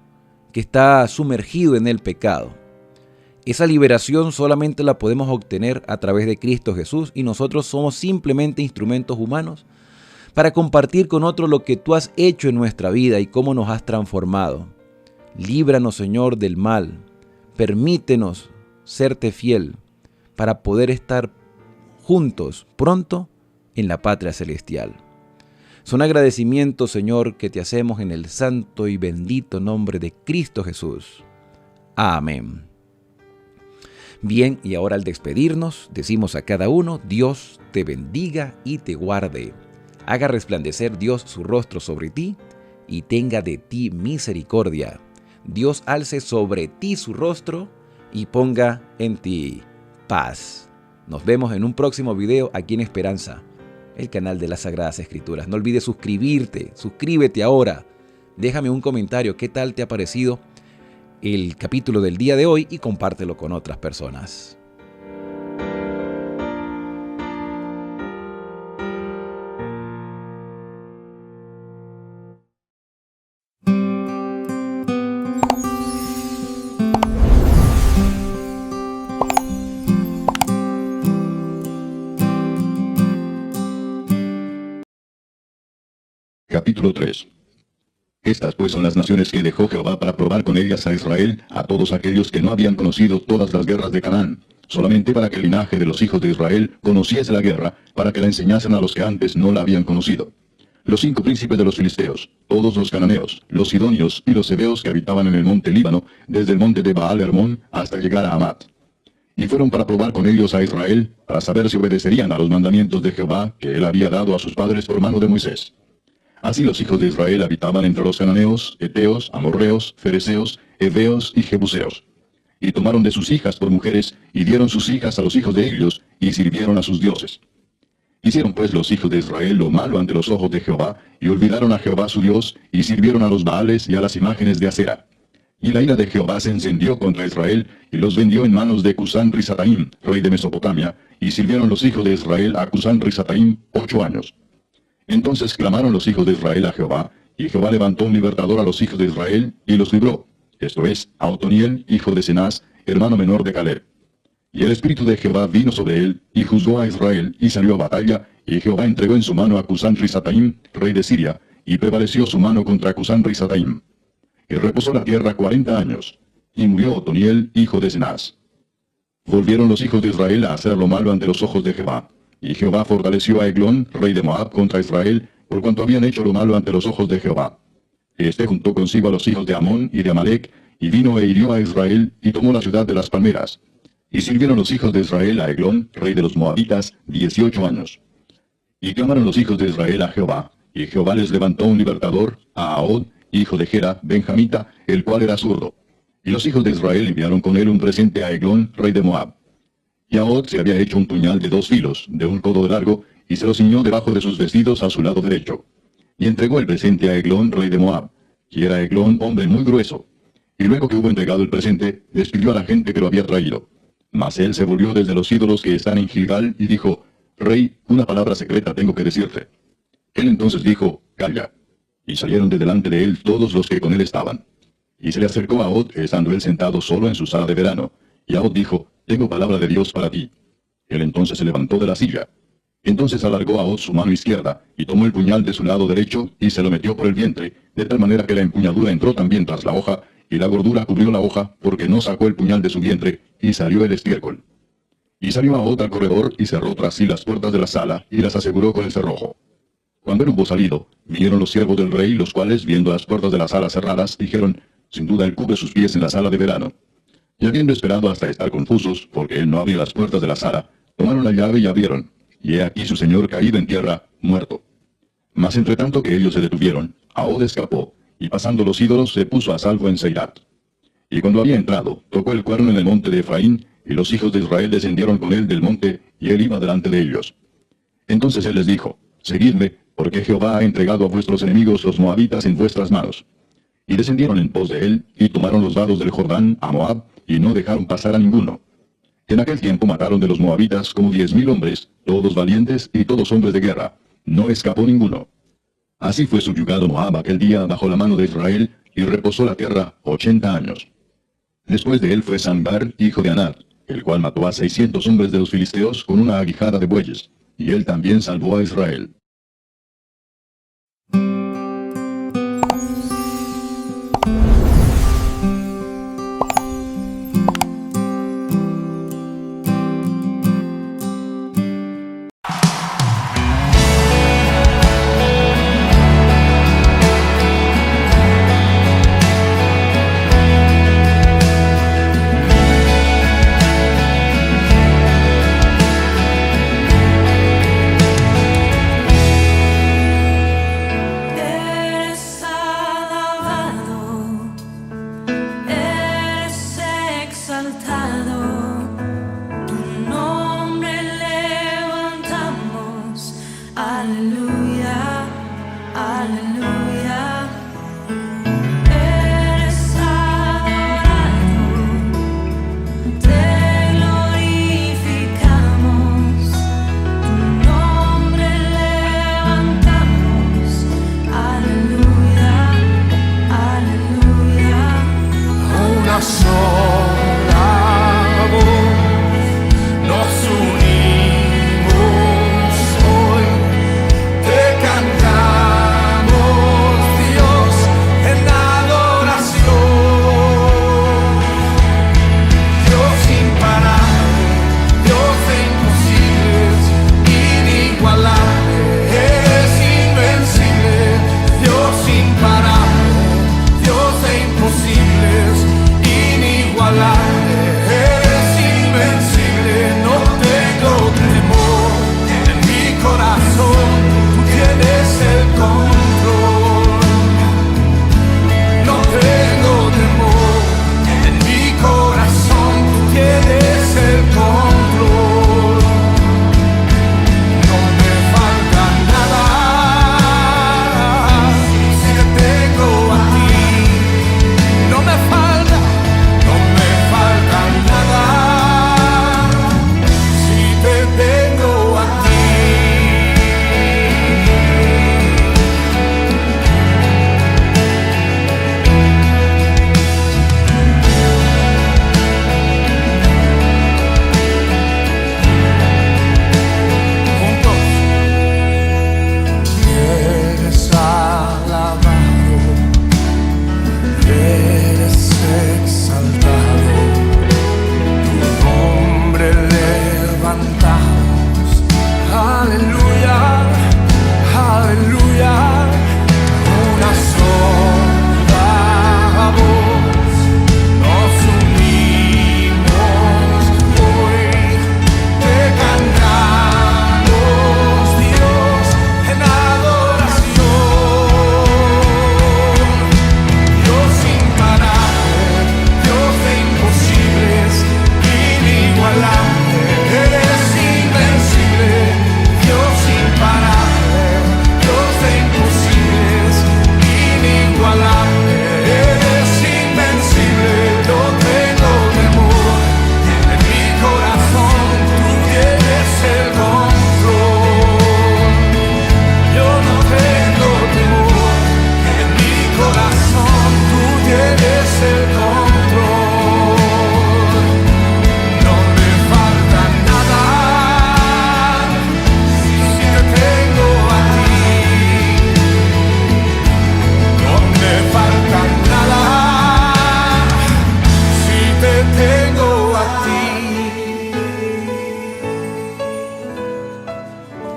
que está sumergido en el pecado. Esa liberación solamente la podemos obtener a través de Cristo Jesús y nosotros somos simplemente instrumentos humanos para compartir con otros lo que tú has hecho en nuestra vida y cómo nos has transformado. Líbranos, Señor, del mal. Permítenos serte fiel para poder estar juntos pronto en la patria celestial. Son agradecimientos, Señor, que te hacemos en el santo y bendito nombre de Cristo Jesús. Amén. Bien, y ahora al despedirnos, decimos a cada uno: Dios te bendiga y te guarde. Haga resplandecer Dios su rostro sobre ti y tenga de ti misericordia. Dios alce sobre ti su rostro y ponga en ti paz. Nos vemos en un próximo video aquí en Esperanza, el canal de las Sagradas Escrituras. No olvides suscríbete ahora. Déjame un comentario, ¿qué tal te ha parecido el capítulo del día de hoy? Y compártelo con otras personas. Capítulo 3. Estas pues son las naciones que dejó Jehová para probar con ellas a Israel, a todos aquellos que no habían conocido todas las guerras de Canaán, solamente para que el linaje de los hijos de Israel conociese la guerra, para que la enseñasen a los que antes no la habían conocido. Los 5 príncipes de los filisteos, todos los cananeos, los sidonios y los heveos que habitaban en el monte Líbano, desde el monte de Baal Hermón hasta llegar a Hamat. Y fueron para probar con ellos a Israel, para saber si obedecerían a los mandamientos de Jehová que él había dado a sus padres por mano de Moisés. Así los hijos de Israel habitaban entre los cananeos, heteos, amorreos, fereceos, heveos y jebuseos. Y tomaron de sus hijas por mujeres, y dieron sus hijas a los hijos de ellos, y sirvieron a sus dioses. Hicieron pues los hijos de Israel lo malo ante los ojos de Jehová, y olvidaron a Jehová su Dios, y sirvieron a los Baales y a las imágenes de Acera. Y la ira de Jehová se encendió contra Israel, y los vendió en manos de Cusán-Risataim, rey de Mesopotamia, y sirvieron los hijos de Israel a Cusán-Risataim 8 años. Entonces clamaron los hijos de Israel a Jehová, y Jehová levantó un libertador a los hijos de Israel, y los libró, esto es, a Otoniel, hijo de Cenaz, hermano menor de Caleb. Y el espíritu de Jehová vino sobre él, y juzgó a Israel, y salió a batalla, y Jehová entregó en su mano a Cusán-Risataim, rey de Siria, y prevaleció su mano contra Cusán-Risataim. Y reposó la tierra 40 años, y murió Otoniel, hijo de Cenaz. Volvieron los hijos de Israel a hacer lo malo ante los ojos de Jehová. Y Jehová fortaleció a Eglón, rey de Moab, contra Israel, por cuanto habían hecho lo malo ante los ojos de Jehová. Este juntó consigo a los hijos de Amón y de Amalec, y vino e hirió a Israel, y tomó la ciudad de las palmeras. Y sirvieron los hijos de Israel a Eglón, rey de los Moabitas, 18 años. Y clamaron los hijos de Israel a Jehová, y Jehová les levantó un libertador, a Ahod, hijo de Gera, benjamita, el cual era zurdo. Y los hijos de Israel enviaron con él un presente a Eglón, rey de Moab. Y Ahod se había hecho un puñal de 2 filos, de un codo de largo, y se lo ciñó debajo de sus vestidos a su lado derecho. Y entregó el presente a Eglón, rey de Moab. Y era Eglón hombre muy grueso. Y luego que hubo entregado el presente, despidió a la gente que lo había traído. Mas él se volvió desde los ídolos que están en Gilgal, y dijo: Rey, una palabra secreta tengo que decirte. Él entonces dijo: Calla. Y salieron de delante de él todos los que con él estaban. Y se le acercó a Ahod, estando él sentado solo en su sala de verano. Y Ahod dijo: Tengo palabra de Dios para ti. Él entonces se levantó de la silla. Entonces alargó Ahod su mano izquierda, y tomó el puñal de su lado derecho, y se lo metió por el vientre, de tal manera que la empuñadura entró también tras la hoja, y la gordura cubrió la hoja, porque no sacó el puñal de su vientre, y salió el estiércol. Y salió Ahod al corredor, y cerró tras sí las puertas de la sala, y las aseguró con el cerrojo. Cuando él hubo salido, vinieron los siervos del rey, los cuales, viendo las puertas de la sala cerradas, dijeron: Sin duda él cubre sus pies en la sala de verano. Y habiendo esperado hasta estar confusos, porque él no abrió las puertas de la sala, tomaron la llave y abrieron, y he aquí su señor caído en tierra, muerto. Mas entre tanto que ellos se detuvieron, Ahod escapó, y pasando los ídolos se puso a salvo en Seirat. Y cuando había entrado, tocó el cuerno en el monte de Efraín, y los hijos de Israel descendieron con él del monte, y él iba delante de ellos. Entonces él les dijo: Seguidme, porque Jehová ha entregado a vuestros enemigos los moabitas en vuestras manos. Y descendieron en pos de él, y tomaron los vados del Jordán a Moab, y no dejaron pasar a ninguno. En aquel tiempo mataron de los moabitas como 10,000 hombres, todos valientes y todos hombres de guerra. No escapó ninguno. Así fue subyugado Moab aquel día bajo la mano de Israel, y reposó la tierra 80 años. Después de él fue Sangar, hijo de Anat, el cual mató a 600 hombres de los filisteos con una aguijada de bueyes, y él también salvó a Israel.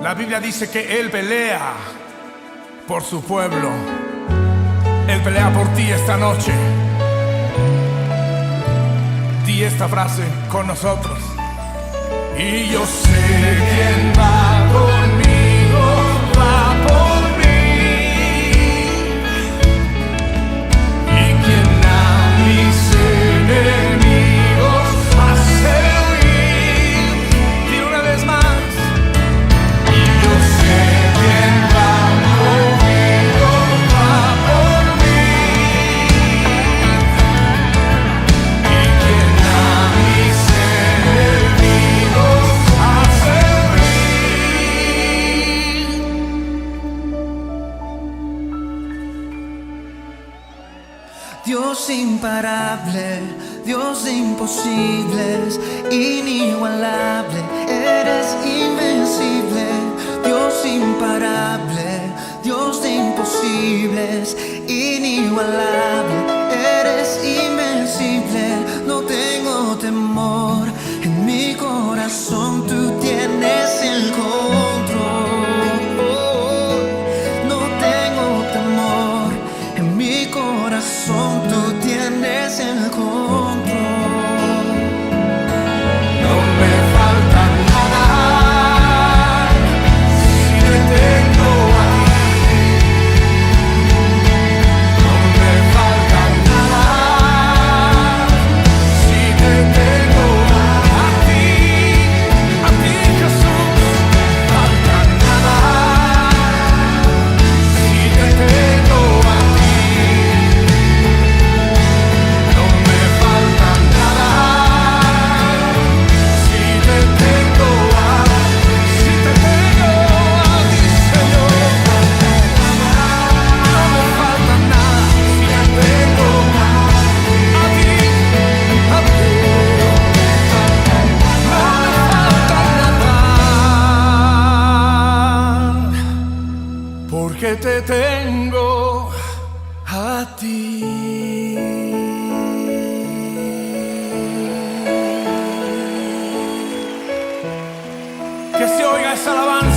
La Biblia dice que Él pelea por su pueblo. Él pelea por ti esta noche. Di esta frase con nosotros. Y yo sé quién va conmigo, va por mí. Y quien a mis enemigos hace huir. Di una vez más. Y yo sé quién va conmigo, va por mí. Y quien a mis enemigos hace huir. imparable, Dios de imposibles, inigualable, eres invencible, Dios imparable, Dios de imposibles, inigualable, eres invencible, no tengo temor, en mi corazón tú tienes el control, no tengo temor, en mi corazón tú tienes el control. No me falta nada si te tengo a ti. No me falta nada si te tengo a ti. A ti, Jesús, falta nada si te tengo a ti. No me falta nada si te tengo a ti, Señor. No me falta nada si te tengo a ti, a ti. No me falta nada porque te tengo a ti. Que se oiga esa alabanza.